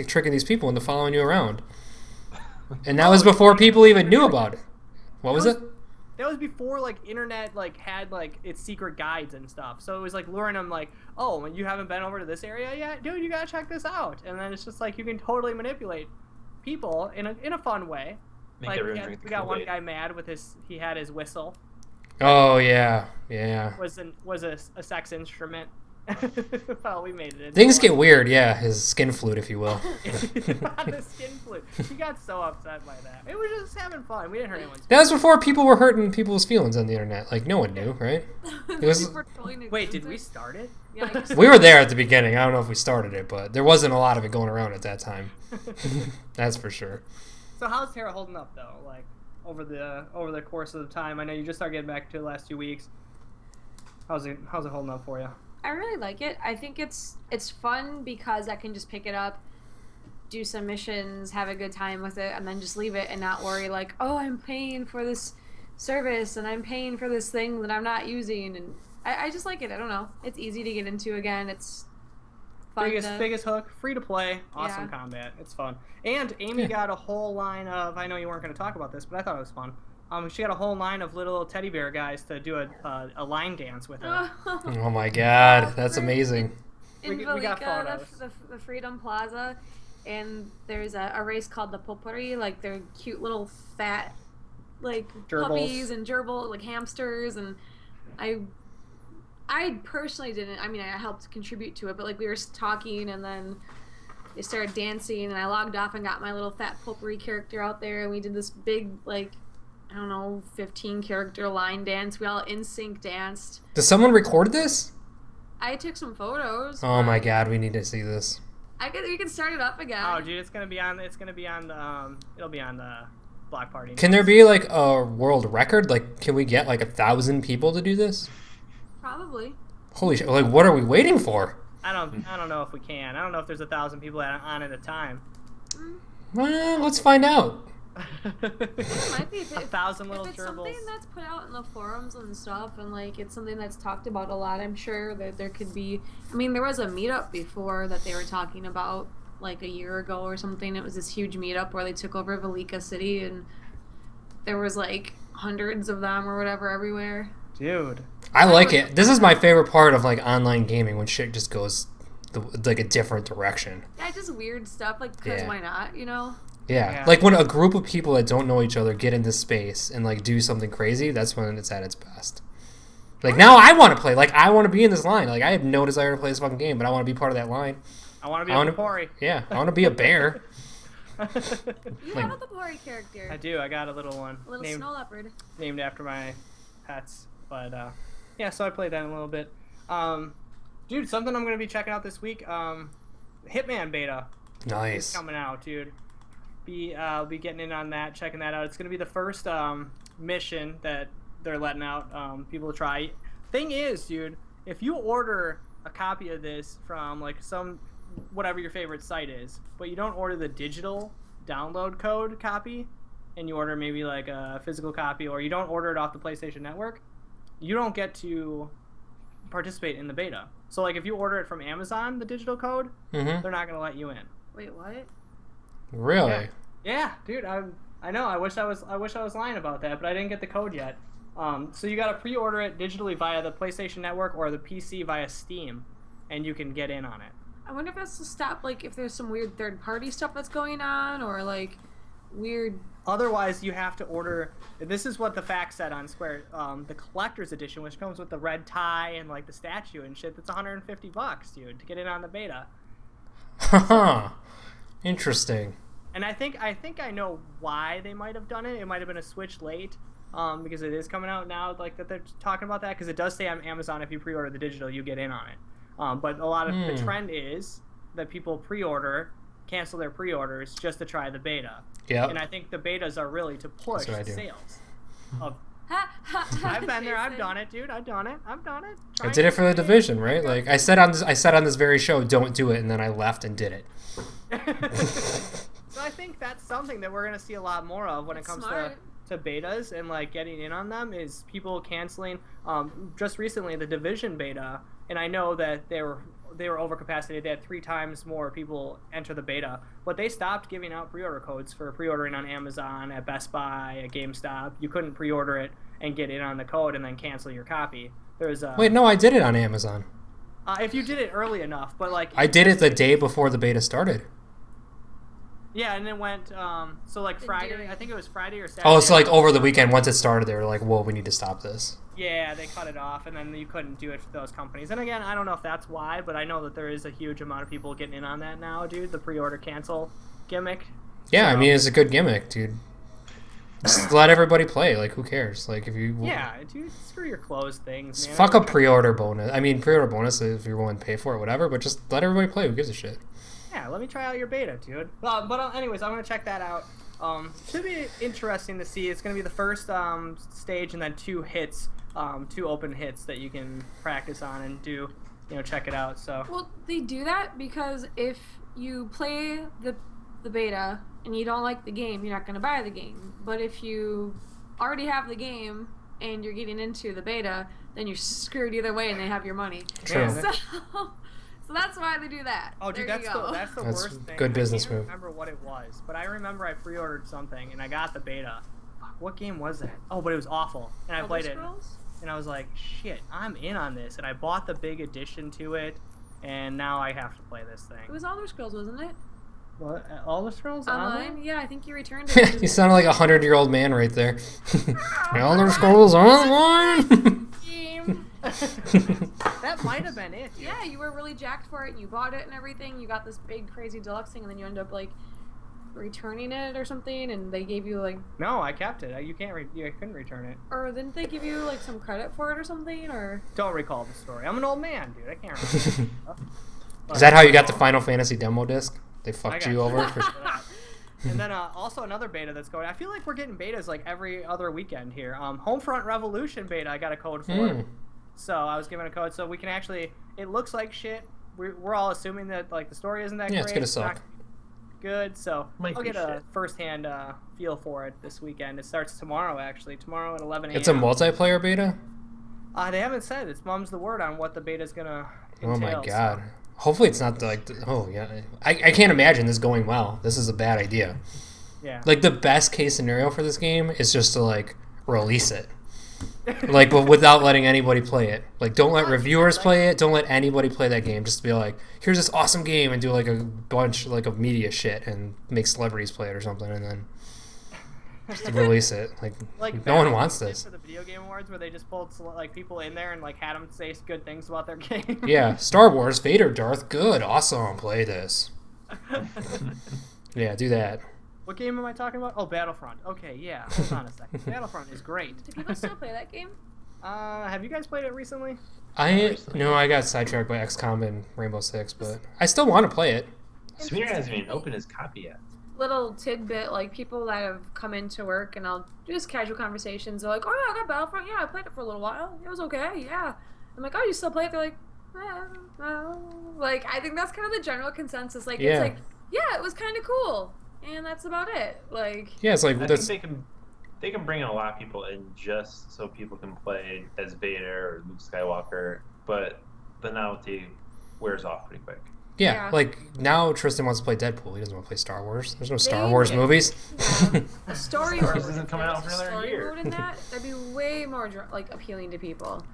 tricking these people into following you around, and that was before people even knew about it. What was it? That was before like internet like had like its secret guides and stuff. So it was like luring them like, oh, you haven't been over to this area yet, dude, you gotta check this out. And then it's just like you can totally manipulate people in a fun way. Make Like everyone drink the we got one Kool-Aid. guy mad with he had his whistle Oh yeah. was a sex instrument. Well, we made it into Things one. get weird, yeah. His skin flute, if you will. On the skin flute. He got so upset by that. It was just having fun. We didn't hurt anyone's That was before people were hurting people's feelings on the internet. Like no one knew, right? It was. People were totally new Wait, did kids. we start it? Yeah, I just- We were there at the beginning. I don't know if we started it, but there wasn't a lot of it going around at that time. That's for sure. So how's Terra holding up though? Like over the course of the time, I know you just started getting back to the last 2 weeks. How's it holding up for you? I really like it. I think it's fun because I can just pick it up, do some missions, have a good time with it, and then just leave it and not worry like, oh, I'm paying for this service and I'm paying for this thing that I'm not using. And I just like it. I don't know. It's easy to get into again. It's fun. Biggest hook, free to play, awesome Yeah. combat. It's fun. And Amy got a whole line of. I know you weren't going to talk about this, but I thought it was fun. She got a whole line of little teddy bear guys to do a line dance with her. Oh my god, that's amazing. In We got Velika, photos. the Freedom Plaza, and there's a race called the Potpourri. Like they're cute little fat, like Gerbils. puppies and gerbil, like hamsters. And I personally didn't. I mean, I helped contribute to it, but like we were talking, and then they started dancing, and I logged off and got my little fat Potpourri character out there, and we did this big like. I don't know, 15 character line dance. We all in sync danced. Does someone record this? I took some photos. Oh my god, we need to see this. We can start it up again. Oh, dude, it's gonna be on the it'll be on the block party. Can there be like a world record? Like, can we get like 1,000 people to do this? Probably. Holy shit! Like, what are we waiting for? I don't know if we can. I don't know if there's 1,000 people on at a time. Well, let's find out. It might be 1,000 little if it's gerbils. something that's put out in the forums and stuff, and like it's something that's talked about a lot. I'm sure that there could be. I mean, there was a meetup before that they were talking about like a year ago or something. It was this huge meetup where they took over Velika City, and there was like hundreds of them or whatever everywhere. Dude. I like it. This is my favorite part of like online gaming when shit just goes like a different direction. Yeah, just weird stuff. Like, cause Yeah. why not? You know. Yeah. Yeah. Like when a group of people that don't know each other get into space and like do something crazy, that's when it's at its best. Like now I want to play. Like I want to be in this line. Like I have no desire to play this fucking game, but I want to be part of that line. I want to be I a wanna- Potpourri. Yeah, I want to be a bear. You Like- have a Potpourri character. I do. I got a little one A little snow leopard. named after my pets. But yeah, so I played that a little bit. Dude, something I'm gonna be checking out this week. Hitman beta is Nice. coming out, dude. Be getting in on that, checking that out. It's gonna be the first mission that they're letting out people to try. Thing is, dude, if you order a copy of this from like some whatever your favorite site is, but you don't order the digital download code copy, and you order maybe like a physical copy, or you don't order it off the PlayStation Network, you don't get to participate in the beta. So like if you order it from Amazon, the digital code, they're not gonna let you in. Wait, what? Really? Yeah, dude. I know. I wish I was lying about that, but I didn't get the code yet. So you gotta pre-order it digitally via the PlayStation Network or the PC via Steam, and you can get in on it. I wonder if that's to stop, like, if there's some weird third-party stuff that's going on, or like weird. Otherwise, you have to order. This is what the fact said on Square. The collector's edition, which comes with the red tie and like the statue and shit. That's $150, dude, to get in on the beta. Haha. Interesting. And I think I know why they might have done it. It might have been a Switch late, because it is coming out now. Like that they're talking about that, because it does say on Amazon if you pre-order the digital, you get in on it. But a lot of the trend is that people pre-order, cancel their pre-orders just to try the beta. Yeah. And I think the betas are really to push sales. I've been there. I've done it, dude. I've done it. I did it for the Division, right? Like I said on this very show, don't do it, and then I left and did it. So I think that's something that we're gonna see a lot more of when it comes to betas and like getting in on them, is people canceling. Just recently, the Division beta, and I know that they were over capacity. They had 3 times more people enter the beta, but they stopped giving out pre-order codes for pre-ordering on Amazon, at Best Buy, at GameStop. You couldn't pre-order it and get in on the code and then cancel your copy. Wait, no, I did it on Amazon. If you did it early enough, but like I did it the day before the beta started. Yeah, and it went so like Friday. I think it was Friday or Saturday. Oh, so like over the weekend, once it started, they were like, "Whoa, we need to stop this." Yeah, they cut it off, and then you couldn't do it for those companies. And again, I don't know if that's why, but I know that there is a huge amount of people getting in on that now, dude. The pre-order cancel gimmick. Yeah, I mean, it's a good gimmick, dude. Just let everybody play. Like, who cares? Like, if you dude, screw your closed things, man. Fuck a pre-order bonus. I mean, pre-order bonus if you're willing to pay for it, whatever. But just let everybody play. Who gives a shit? Yeah, let me try out your beta, dude. But anyways, I'm gonna check that out. Should be interesting to see. It's gonna be the first stage, and then 2 hits, 2 open hits that you can practice on and do, check it out. So. Well, they do that because if you play the beta and you don't like the game, you're not gonna buy the game. But if you already have the game and you're getting into the beta, then you're screwed either way, and they have your money. True. So that's why they do that. Oh, dude, that's the worst thing. Good business move. I can't remember what it was, but I remember I pre-ordered something and I got the beta. Fuck, what game was that? Oh, but it was awful, and I played it, and I was like, shit, I'm in on this, and I bought the big addition to it, and now I have to play this thing. It was Elder Scrolls, wasn't it? What? Elder Scrolls Online? Yeah, I think you returned it. You sound like a 100-year-old man right there. Elder Scrolls Online. That might have been it. Dude. Yeah, you were really jacked for it, and you bought it and everything. You got this big, crazy deluxe thing, and then you end up like returning it or something, and they gave you like. No, I kept it. You can't. You couldn't return it. Or didn't they give you like some credit for it or something? Or don't recall the story. I'm an old man, dude. I can't remember. Is that how you got the Final Fantasy demo disc? They fucked you over. And then also another beta that's going. I feel like we're getting betas like every other weekend here. Homefront Revolution beta, I got a code for. So I was given a code, so we can actually. It looks like shit. We're all assuming that like the story isn't that great. It's gonna suck. Good, so I'll get a first-hand feel for it this weekend. It starts tomorrow, actually. Tomorrow at 11 a.m. It's a multiplayer beta. They haven't said. It's mum's the word on what the beta's gonna entail. Oh my god. So. Hopefully it's not like. Oh yeah. I can't imagine this going well. This is a bad idea. Yeah. Like the best case scenario for this game is just to like release it. Like, but without letting anybody play it. Like, don't let reviewers play it. Don't let anybody play that game. Just be like, here's this awesome game, and do like a bunch like of media shit and make celebrities play it or something, and then just release it. Like no one wants this. For the video game awards, where they just pulled like people in there and like had them say good things about their game. Yeah, Star Wars, Vader, Darth, good, awesome, play this. Yeah, do that. What game am I talking about? Oh, Battlefront. Okay, yeah. Hold on a second. Battlefront is great. Do people still play that game? Have you guys played it recently? I got sidetracked by XCOM and Rainbow Six, but I still want to play it. Sweeter hasn't even opened his copy yet. little tidbit, like people that have come into work and I'll just casual conversations. They're like, "Oh yeah, I got Battlefront. Yeah, I played it for a little while. It was okay. Yeah." I'm like, "Oh, you still play it?" They're like, "No." Like I think that's kind of the general consensus. Like it's like, yeah, it was kind of cool, and that's about it. Like Yeah, it's like I that's think they can bring in a lot of people in just so people can play as Vader or Luke Skywalker, but the novelty wears off pretty quick. yeah. Like now Tristan wants to play Deadpool. He doesn't want to play Star Wars. There's no Star They- Wars movies. a story Star Wars mode. isn't coming out for If another there's a story year. mode in that, that'd be way more like appealing to people,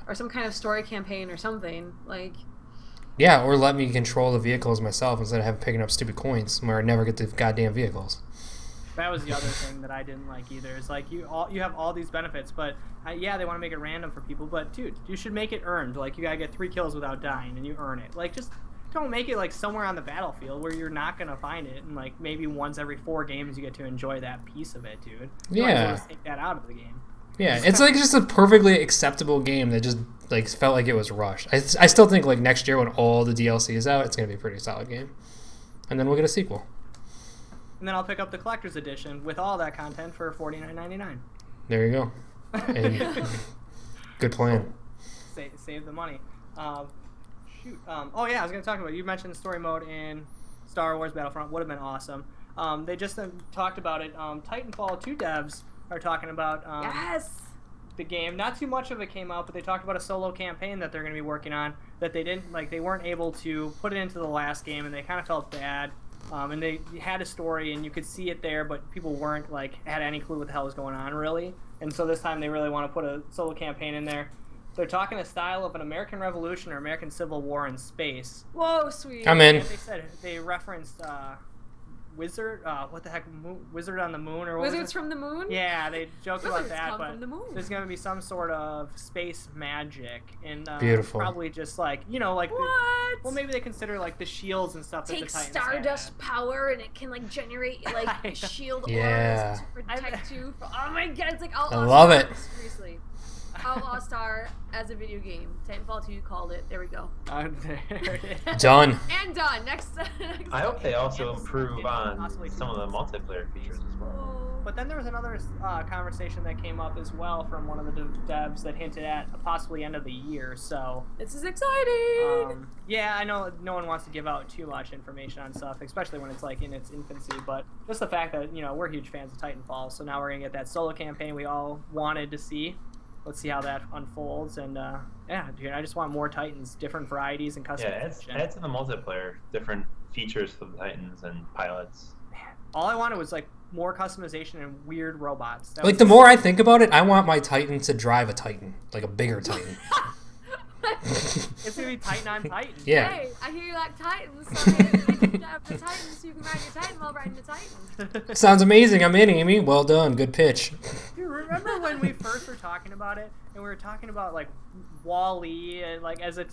or some kind of story campaign or something. Like Yeah, or let me control the vehicles myself instead of having picking up stupid coins where I never get the goddamn vehicles. That was the other thing that I didn't like either. Is like you have all these benefits, but yeah, they want to make it random for people. But dude, you should make it earned. Like you gotta get 3 kills without dying, and you earn it. Like just don't make it like somewhere on the battlefield where you're not gonna find it, and like maybe once every 4 games you get to enjoy that piece of it, dude. You might as well just take that out of the game. Yeah, it's like just a perfectly acceptable game that just like felt like it was rushed. I still think like next year when all the DLC is out, it's gonna be a pretty solid game, and then we'll get a sequel. And then I'll pick up the collector's edition with all that content for $49.99. There you go. And good plan. Save the money. Shoot. Oh yeah, I was gonna talk about. You mentioned story mode in Star Wars Battlefront. Would have been awesome. They just talked about it. Titanfall 2 devs are talking about yes, the game. Not too much of it came out, but they talked about a solo campaign that they're going to be working on that they didn't like. They weren't able to put it into the last game, and they kind of felt bad. And they had a story, and you could see it there, but people weren't like had any clue what the hell was going on really. And so this time they really want to put a solo campaign in there. They're talking a style of an American Revolution or American Civil War in space. whoa, sweet. I'm in. And they said they referenced Wizard. What the heck? Wizard on the Moon or what Wizards was it? from the Moon. Yeah, they joked about Wizards that, come but from the moon. there's gonna be some sort of space magic and Beautiful. probably just like like What? well maybe they consider like the shields and stuff that Take the Titans stardust have. power and it can like generate like shield Yeah. auras to protect you. Oh my god, it's like Outlaw I love Star. it. Seriously, Outlaw Star as a video game. Titanfall 2 called it. There we go. There it is. Done. And done. Next. I hope they also Yes, improve and on possibly some of the multiplayer features as well. Oh. But then there was another conversation that came up as well from one of the devs that hinted at a possibly end of the year. So This is exciting. yeah, I know no one wants to give out too much information on stuff, especially when it's like in its infancy. But just the fact that we're huge fans of Titanfall, so now we're gonna get that solo campaign we all wanted to see. Let's see how that unfolds, and yeah, dude, I just want more Titans, different varieties and Yeah, customization. add to the multiplayer different features for the Titans and pilots. All I wanted was like more customization and weird robots. That Like was the more I think about it, I want my Titan to drive a Titan, like a bigger Titan. it's gonna be Titan on Titan. Yeah. Hey, I hear you like Titans, so maybe you have the Titans so you can ride your Titan while riding the Titan. Sounds amazing. I'm in, Amy. Well done. Good pitch. Dude, remember when we first were talking about it, and we were talking about like Wall-E and like as a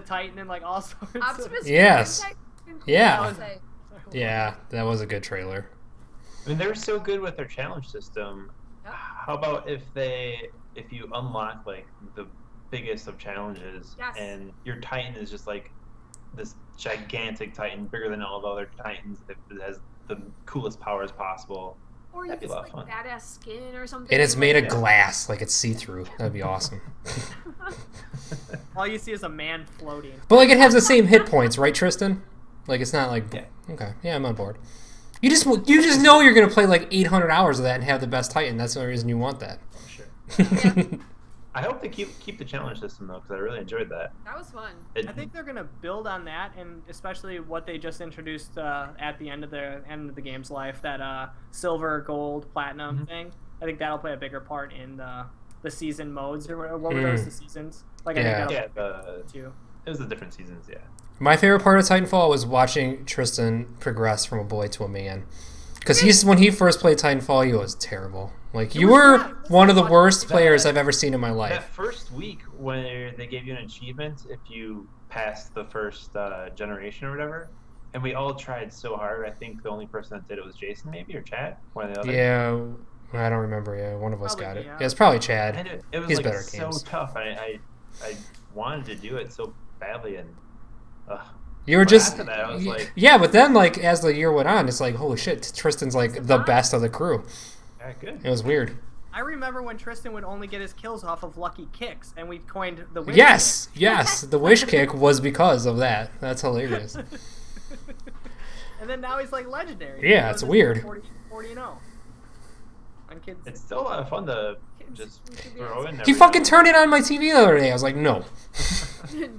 Titan and like all sorts Optimus of. Yes. Prime Titan. Yeah. I would say. Yeah, that was a good trailer. I mean, they're so good with their challenge system. Yep. How about if you unlock like the biggest of challenges, Yes. and your Titan is just like this gigantic Titan, bigger than all the other Titans, that has the coolest powers possible. Or you That'd be get a lot of like fun. badass skin or something. And it's made of Yeah. glass, like it's see-through. That'd be awesome. All you see is a man floating. But like it has the same hit points, right, Tristan? Like it's not like Yeah. okay, yeah, I'm on board. You just know you're gonna play like 800 hours of that and have the best Titan. That's the only reason you want that. For sure. Yeah. I hope they keep the challenge system though, because I really enjoyed that. That was fun. It, I think they're gonna build on that, and especially what they just introduced at the end of the game's life, that silver, gold, platinum thing. I think that'll play a bigger part in the season modes, or what were those, the seasons? Like I Yeah. think yeah, too. it was the different seasons. Yeah. My favorite part of Titanfall was watching Tristan progress from a boy to a man. Because when he first played Titanfall, he was terrible. Like, you was were not. one of the worst That- players I've ever seen in my That life. first week where they gave you an achievement if you passed the first generation or whatever, and we all tried so hard. I think the only person that did it was Jason, maybe, or Chad, one of the others. Yeah, I don't remember. Yeah, one of us Probably, got it. yeah. Yeah, it's probably Chad. And it was He's like better at so games. tough. I wanted to do it so badly, and You were But just after that, I was like, yeah, but then like as the year went on, it's like holy shit, Tristan's like the best of the crew. all right, good. It was weird. I remember when Tristan would only get his kills off of lucky kicks, and we coined the wish Yes, yes, the wish kick was because of that. That's hilarious. kick. And then now he's like legendary. Yeah, He it's goes weird. 40 and 0. On kids. It's still a lot of fun to just throw in. He fucking turned it on my TV the other day. I was like, no.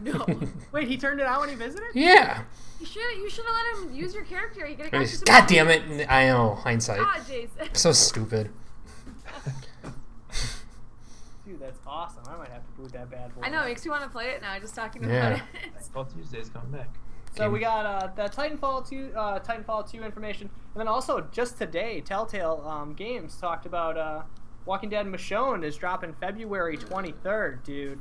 No. Wait, he turned it on when he visited? Yeah. You should have let him use your character. You gotta God damn it! I know hindsight. Ah, Jason. So stupid. Dude, that's awesome. I might have to boot that bad boy. I know, it makes you want to play it now, just talking Yeah. about it. Well, Tuesday's coming back. So we got the Titanfall 2 information, and then also just today, Telltale Games talked about Walking Dead Michonne is dropping February 23rd, dude.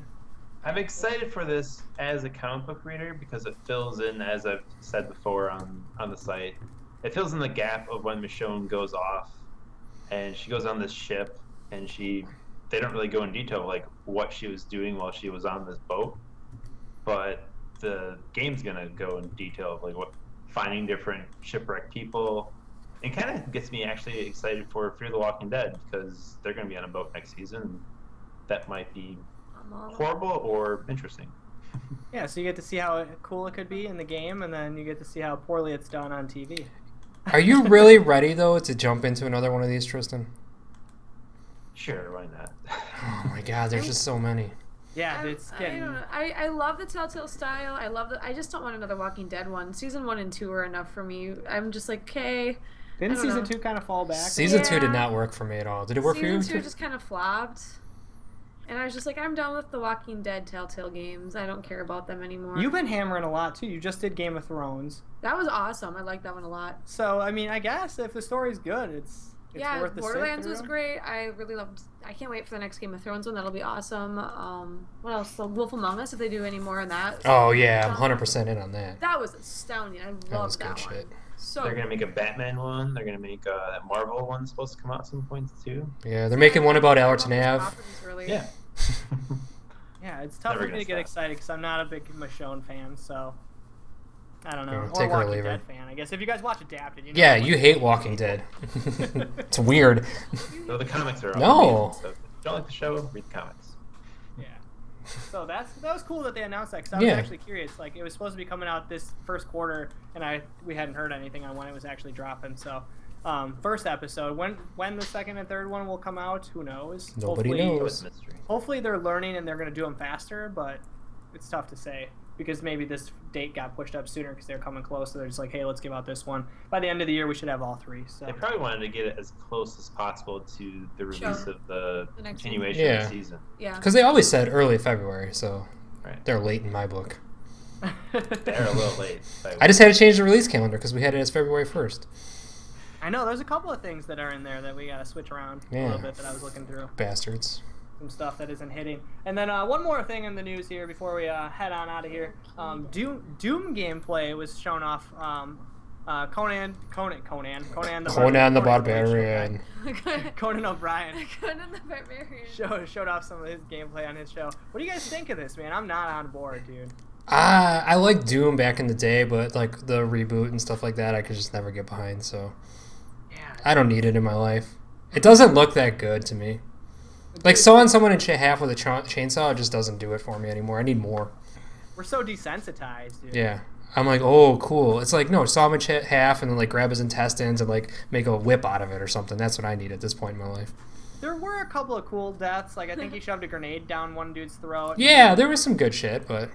I'm excited for this as a comic book reader because it fills in, as I've said before on the site, it fills in the gap of when Michonne goes off and she goes on this ship and they don't really go in detail like what she was doing while she was on this boat, but the game's gonna go in detail of like finding different shipwrecked people. It kind of gets me actually excited for Fear the Walking Dead because they're gonna be on a boat next season. That might be horrible or interesting. Yeah, so you get to see how cool it could be in the game, and then you get to see how poorly it's done on TV. Are you really ready though to jump into another one of these, Tristan? Sure, why not? Oh my God, there's just so many. Yeah, it's I getting... don't know. I love the Telltale style. I just don't want another Walking Dead one. Season 1 and 2 are enough for me. I'm just like, okay. Didn't I don't Season know. 2 kind of fall back? Season 2 did Yeah. not work for me at all. Did it work for you? Season 2 just kind of flopped. And I was just like, I'm done with the Walking Dead Telltale games. I don't care about them anymore. You've been hammering a lot, too. You just did Game of Thrones. That was awesome. I liked that one a lot. So, I mean, I guess if the story's good, it's Yeah, worth the sit Borderlands was through. great. I really loved. I can't wait for the next Game of Thrones one. That'll be awesome. What else? The Wolf Among Us. If they do any more on that. Oh yeah, I'm 100% in on that. That was astounding. I That was loved good that one. shit. So They're gonna make a Batman one. They're gonna make that Marvel one supposed to come out at some point too. Yeah, they're making one about Allerton Ave. properties, really. Yeah. Yeah, it's tough Never for me to gonna get stop. excited because I'm not a big Michonne fan, so... I don't know. Yeah, Or take her or Walking leave her. Dead fan, I guess. If you guys watch Adapted, you know... Yeah, you hate Walking Dead. It's weird. So the comics are all No. amazing, so if you don't like the show, read the comics. Yeah. So that was cool that they announced that because I Yeah. was actually curious. Like, it was supposed to be coming out this first quarter, and we hadn't heard anything on when it was actually dropping, so... first episode. When the second and third one will come out, who knows? Nobody Hopefully- It knows. was a mystery. Hopefully they're learning and they're going to do them faster, but it's tough to say because maybe this date got pushed up sooner because they're coming close. So they're just like, hey, let's give out this one. By the end of the year, we should have all three. So They probably wanted to get it as close as possible to the release Sure. of the The next continuation Yeah. of the season. Yeah. Because they always said early February, so Right. they're late in my book. They're a little late. I just had to change the release calendar because we had it as February 1st. I know there's a couple of things that are in there that we got to switch around a Yeah. little bit that I was looking through. Bastards. Some stuff that isn't hitting. And then one more thing in the news here before we head on out of here. Doom gameplay was shown off. Conan Conan the Barbarian. Conan O'Brien Conan the Barbarian. showed off some of his gameplay on his show. What do you guys think of this, man? I'm not on board, dude. I liked Doom back in the day, but like the reboot and stuff like that, I could just never get behind, so Yeah. I don't need it in my life. It doesn't look that good to me. Like sawing someone in half with a chainsaw just doesn't do it for me anymore. I need more. We're so desensitized, dude. Yeah. I'm like, oh, cool. It's like, no, saw him in half and then like grab his intestines and like make a whip out of it or something. That's what I need at this point in my life. There were a couple of cool deaths. Like, I think he shoved a grenade down one dude's throat. Yeah, there was some good shit, but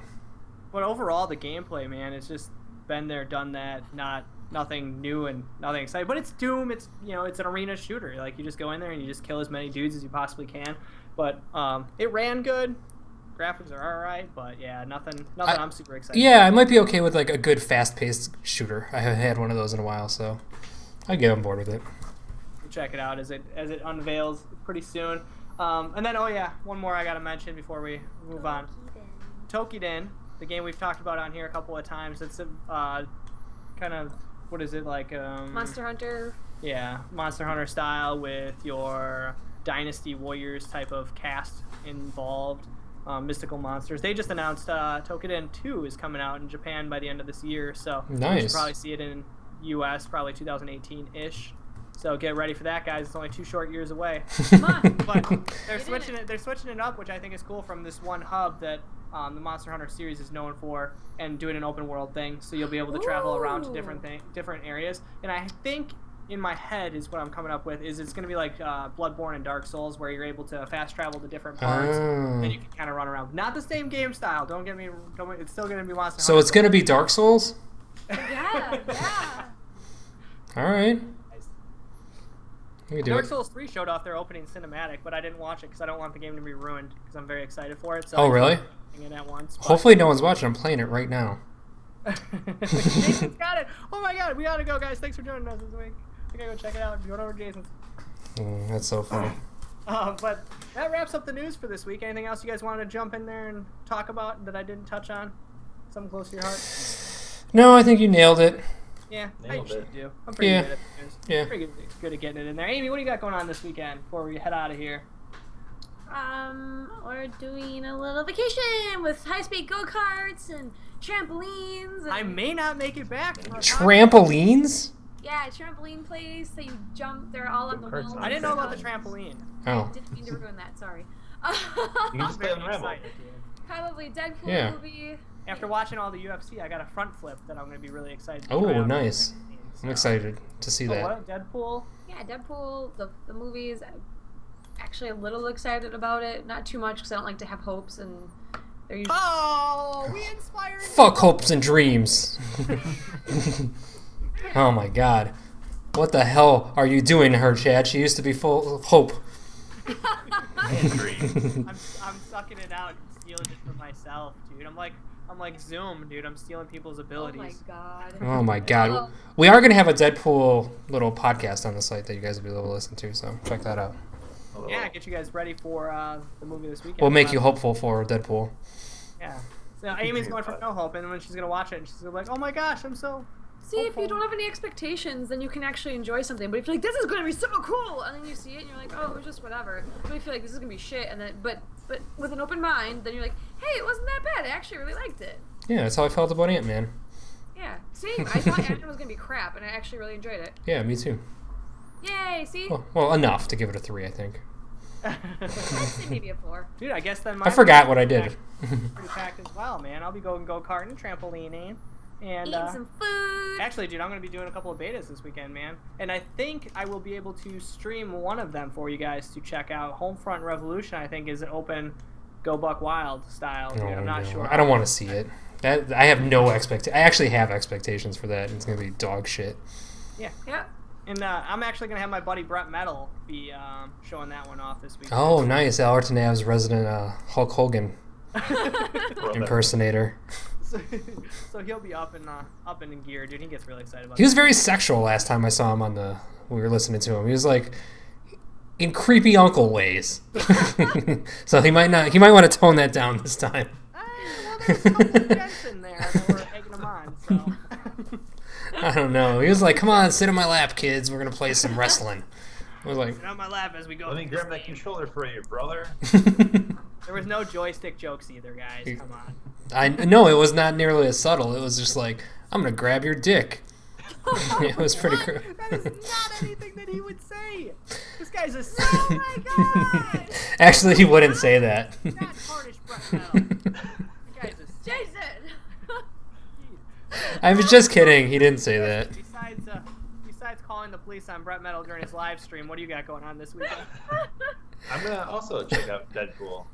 But overall, the gameplay, man, it's just been there, done that. Nothing new and nothing exciting. But it's Doom. It's it's an arena shooter. Like, you just go in there and you just kill as many dudes as you possibly can. But it ran good. Graphics are alright, but yeah, nothing I'm super excited yeah, I might be okay with like a good fast-paced shooter. I haven't had one of those in a while, so I get on board with it. Check it out as it unveils pretty soon. And then one more I gotta mention before we move on. Tokiden, the game we've talked about on here a couple of times. It's a kind of, what is it, like Monster Hunter. Yeah, Monster Hunter style with your Dynasty Warriors type of cast involved. mystical monsters. They just announced Tokiden 2 is coming out in Japan by the end of this year, so we Nice. should probably see it in US probably 2018-ish. So get ready for that, guys. It's only 2 short years away. Come on. But they're Get in switching it. it. They're switching it up, which I think is cool from this one hub that the Monster Hunter series is known for, and doing an open world thing. So you'll be able to travel around to Ooh. different areas. And I think in my head is what I'm coming up with is it's going to be like Bloodborne and Dark Souls, where you're able to fast travel to different parts, Oh. and you can kind of run around. Not the same game style. Don't get me. It's still going to be Monster So Hunter. it's gonna be Dark Souls? Yeah, yeah. Alright. We can do Dark it. Souls 3 showed off their opening cinematic, but I didn't watch it because I don't want the game to be ruined because I'm very excited for it. So Oh, I'm really? playing it at once. But... Hopefully no one's watching. I'm playing it right now. Jason's got it. Oh my god, we gotta go, guys. Thanks for joining us this week. We gotta go check it out. Go over to Jason's. That's so funny. But that wraps up the news for this week. Anything else you guys want to jump in there and talk about that I didn't touch on? Something close to your heart? No, I think you nailed it. Yeah, I Nailed usually it. do. I'm pretty Yeah. good at the news. Yeah. Pretty good at getting it in there. Amy, what do you got going on this weekend before we head out of here? We're doing a little vacation with high-speed go-karts and trampolines. And, I may not make it back. From our Trampolines? Yeah, a trampoline place that you jump. They're all on the Go-karts wheels. on I didn't know about the trampoline. Oh. Didn't mean to ruin that. Sorry. You can just play on the Very Rebel. excited, dude. Probably Deadpool Yeah. movie. After watching all the UFC, I got a front flip that I'm going to be really excited to Oh, try out. nice. So- I'm excited to see Oh, that. what? Deadpool? Yeah, Deadpool. The movies. I'm actually a little excited about it. Not too much because I don't like to have hopes, and they're usually. Oh, we inspired. Fuck hopes and dreams. Oh my god. What the hell are you doing to her, Chad? She used to be full of hope. I'm sucking it out and stealing it for myself, dude. I'm like Zoom, dude. I'm stealing people's Oh abilities. my god. Oh my god. Oh. We are going to have a Deadpool little podcast on the site that you guys will be able to listen to, so check that out. Yeah, get you guys ready for the movie this weekend. We'll make you hopeful for Deadpool. Yeah. So Amy's going for no hope, and when she's gonna watch it, she's gonna be like, "Oh my gosh, I'm so." See, if you don't have any expectations, then you can actually enjoy something. But if you're like, this is going to be so cool, and then you see it, and you're like, oh, it was just whatever. But if you're like, this is going to be shit, and then, but with an open mind, then you're like, hey, it wasn't that bad. I actually really liked it. Yeah, that's how I felt about Ant-Man. Yeah. See, I thought Ant-Man was going to be crap, and I actually really enjoyed it. Yeah, me too. Yay, see? Well, enough to give it a 3, I think. I'd say maybe a 4. Dude, I guess then I forgot what I did. Pretty packed as well, man. I'll be going go-karting, trampolining, and Eating some food. actually, dude, I'm gonna be doing a couple of betas this weekend, man. And I think I will be able to stream one of them for you guys to check out. Homefront Revolution, I think, is an open Go Buck Wild style. Dude, I'm not sure. I don't want to see it. I have no expectations. I actually have expectations for that. It's going to be dog shit. Yeah. Yep. And I'm actually gonna have my buddy Brett Metal be showing that one off this weekend. Oh, nice. Allerton Av's resident Hulk Hogan impersonator. So he'll be up and in gear, dude. He gets really excited about He was very sexual last time I saw him we were listening to him. He was like in creepy uncle ways. So he might want to tone that down this time. Well, there's a couple of gents in there that were egging him on, so. I don't know. He was like, "Come on, sit on my lap, kids. We're gonna play some wrestling." I was like, Sit on my lap as we go. Let me through this grab that game. controller for you, brother. There was no joystick jokes either, guys. Come on. I no, it was not nearly as subtle. It was just like, "I'm gonna grab your dick." It was pretty. What? That is not anything that he would say. This guy's a. Oh my god! Actually, he wouldn't say that. Not tarnish Brett Metal. This guy's a. Jason! I was just kidding. He didn't say that. Besides calling the police on Brett Metal during his live stream, what do you got going on this weekend? I'm gonna also check out Deadpool.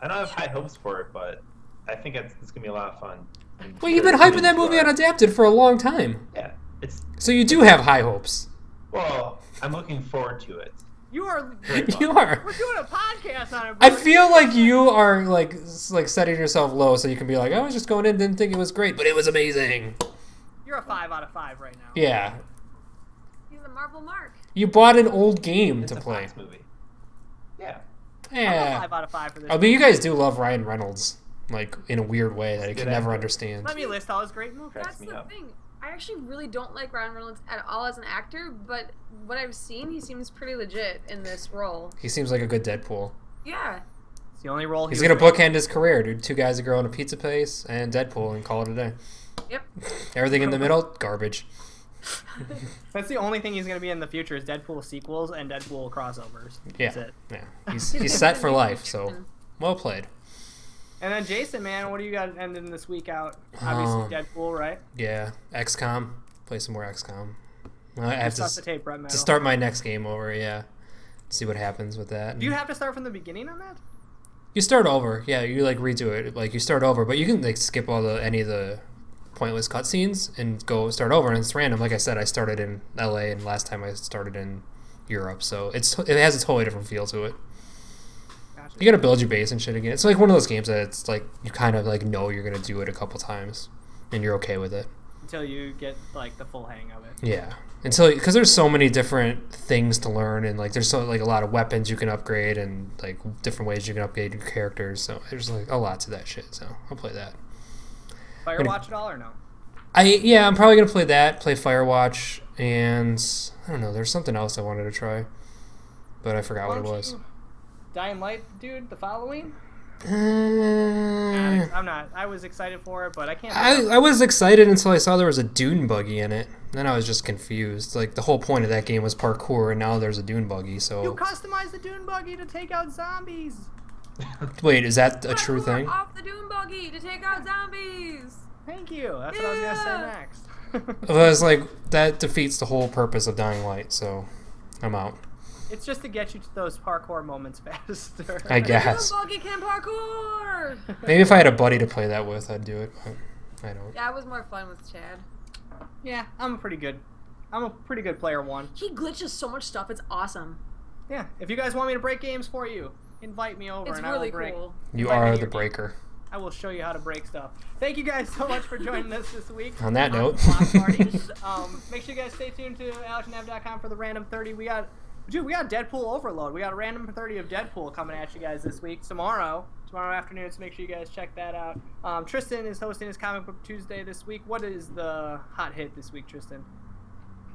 I don't have high hopes for it, but I think it's gonna be a lot of fun. Well, you've been hyping that movie on Adapted for a long time. Yeah, it's So you do have high hopes. well. I'm looking forward to it. You are. You are. We're doing a podcast on it. I bro. feel like you are like setting yourself low so you can be like, I was just going in, didn't think it was great, but it was amazing. You're a 5 out of 5 right now. Yeah. He's a Marvel Mark. You bought an old game It's to a play. Fox movie. Yeah. I'm a Yeah. 5 out of 5 for this. I mean, you guys do love Ryan Reynolds, like in a weird way that I Good can never actor. understand. Let me list all his great movies. Cracks That's me the up. thing. I actually really don't like Ryan Reynolds at all as an actor, but what I've seen, he seems pretty legit in this role. He seems like a good Deadpool. Yeah. It's the only role He's was gonna made. bookend his career, dude. 2 guys that grow in a pizza place and Deadpool and call it a day. Yep. Everything in the middle, garbage. That's the only thing he's gonna be in the future is Deadpool sequels and Deadpool crossovers. Yeah, That's it. yeah. He's set for life. So well played. And then Jason, man, what do you got ending this week out? Obviously Deadpool, right? Yeah, XCOM. Play some more XCOM. I have Start the tape, Brett to Metal. start my next game over. Yeah, see what happens with that. Do you have to start from the beginning on that? You start over. Yeah, you like redo it. Like you start over, but you can like skip any of the pointless cutscenes and go start over, and it's random. Like I said, I started in LA, and last time I started in Europe, so it has a totally different feel to it. Gotcha. You gotta build your base and shit again. It's like one of those games that it's like you kind of like know you're gonna do it a couple times, and you're okay with it. Until you get like the full hang of it. Yeah, because there's so many different things to learn, and like there's so like a lot of weapons you can upgrade, and like different ways you can upgrade your characters. So there's like a lot to that shit. So I'll play that. Firewatch at all or no? I'm probably gonna play that. Play Firewatch, and I don't know. There's something else I wanted to try, but I forgot what it was. Dying Light, dude, the following? Uh, I'm not. I was excited for it, but I can't. I was excited until I saw there was a dune buggy in it. Then I was just confused. Like the whole point of that game was parkour, and now there's a dune buggy. You So customize the dune buggy to take out zombies. wait, is that a true thing? Off the Doom Buggy to take out zombies. Thank you. That's what I was gonna say Yeah. next. I was like, that defeats the whole purpose of Dying Light. So I'm out. It's just to get you to those parkour moments faster. I guess. Doom Buggy can parkour. Maybe if I had a buddy to play that with, I'd do it. But I don't. That was more fun with Chad. Yeah, I'm a pretty good player one. He glitches so much stuff. It's awesome. Yeah, if you guys want me to break games for you, invite me over It's and I really will break. cool. You Invite me are to the your game. breaker. I will show you how to break stuff. Thank you guys so much for joining us this week. On that note. Block Party. Make sure you guys stay tuned to AlexandNav.com for the random 30. We got Deadpool Overload. We got a random 30 of Deadpool coming at you guys this week. Tomorrow afternoon, so make sure you guys check that out. Tristan is hosting his Comic Book Tuesday this week. What is the hot hit this week, Tristan?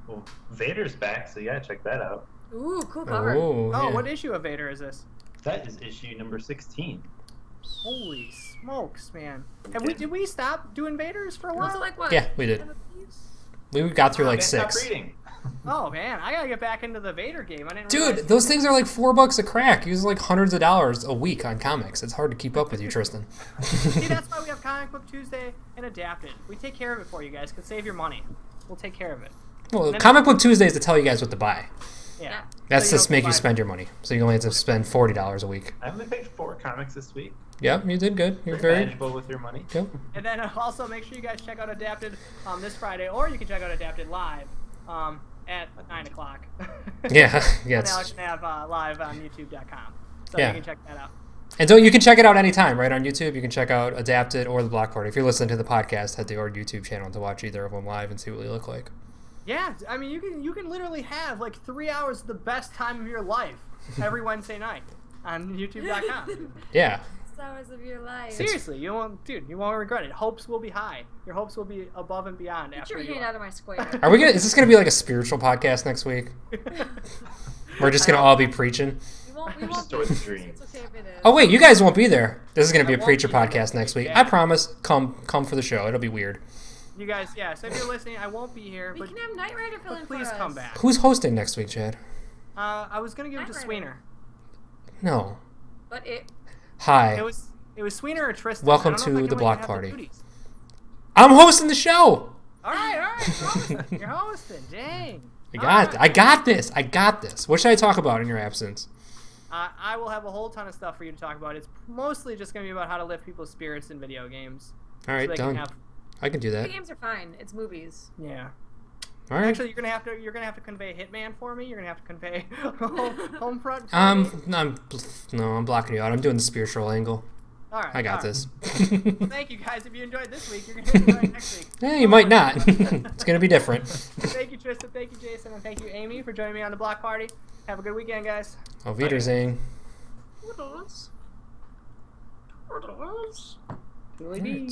Well, Vader's back, so you gotta check that out. Ooh, cool cover. Oh, Oh, yeah. what issue of Vader is this? That is issue number 16. Holy smokes, man! Did we stop doing Vaders for a while? Also, like what? Yeah, we did. We got through like Stop 6. reading. Oh man, I gotta get back into the Vader game. I didn't. Dude, realize- those things are like $4 a crack. You use like hundreds of dollars a week on comics. It's hard to keep up with you, Tristan. See, that's why we have Comic Book Tuesday and Adapted. We take care of it for you guys. Can save your money. We'll take care of it. Well, Comic Book Tuesday is to tell you guys what to buy. Yeah. That's So to make you buy- spend your money. So you only have to spend $40 a week. I only picked 4 comics this week. Yep, you did good. You're Very very. manageable with your money. Yep. And then also make sure you guys check out Adapted this Friday, or you can check out Adapted live at 9 o'clock. Yeah, On yeah. Alex and Nav live on YouTube.com. So Yeah. you can check that out. And you can check it out anytime, right on YouTube. You can check out Adapted or the Block Party. If you're listening to the podcast, head to our YouTube channel to watch either of them live and see what they look like. Yeah, I mean you can literally have like 3 hours of the best time of your life every Wednesday night on YouTube.com. Yeah. Stars of your life. Seriously, you won't regret it. Hopes will be high. Your hopes will be above and beyond Get after your you. hand out of my square. Is this gonna be like a spiritual podcast next week? We're just gonna all be preaching. We won't Restore be. the dream. It's okay if it is. Oh wait, you guys won't be there. This is gonna be I a won't preacher be there podcast next next week, week. yeah. I promise. Come for the show. It'll be weird. You guys, yeah. So if you're listening, I won't be here, We but can have Knight Rider fill in for please us. come back. Who's hosting next week, Chad? I was gonna give it to Knight Rider. Sweener. No. But it. Hi. It was Sweener or Tristan. Welcome I don't know if I to can the let you Block have Party. duties. I'm hosting the show. All right. You're hosting. You're hosting. Dang. I got this. What should I talk about in your absence? I will have a whole ton of stuff for you to talk about. It's mostly just gonna be about how to lift people's spirits in video games. All right, so they done. Can have, I can do that. The games are fine. It's movies. yeah. All right. Actually, you're gonna have to convey Hitman for me. You're gonna have to convey Homefront. For me. I'm blocking you out. I'm doing the spiritual angle. All right. I got all this. right. Thank you guys. If you enjoyed this week, you're gonna enjoy it next week. Eh, you might not. It's gonna be different. Thank you, Tristan. Thank you, Jason, and thank you, Amy, for joining me on the Block Party. Have a good weekend, guys. Auf Wiedersehen. Toodly dee.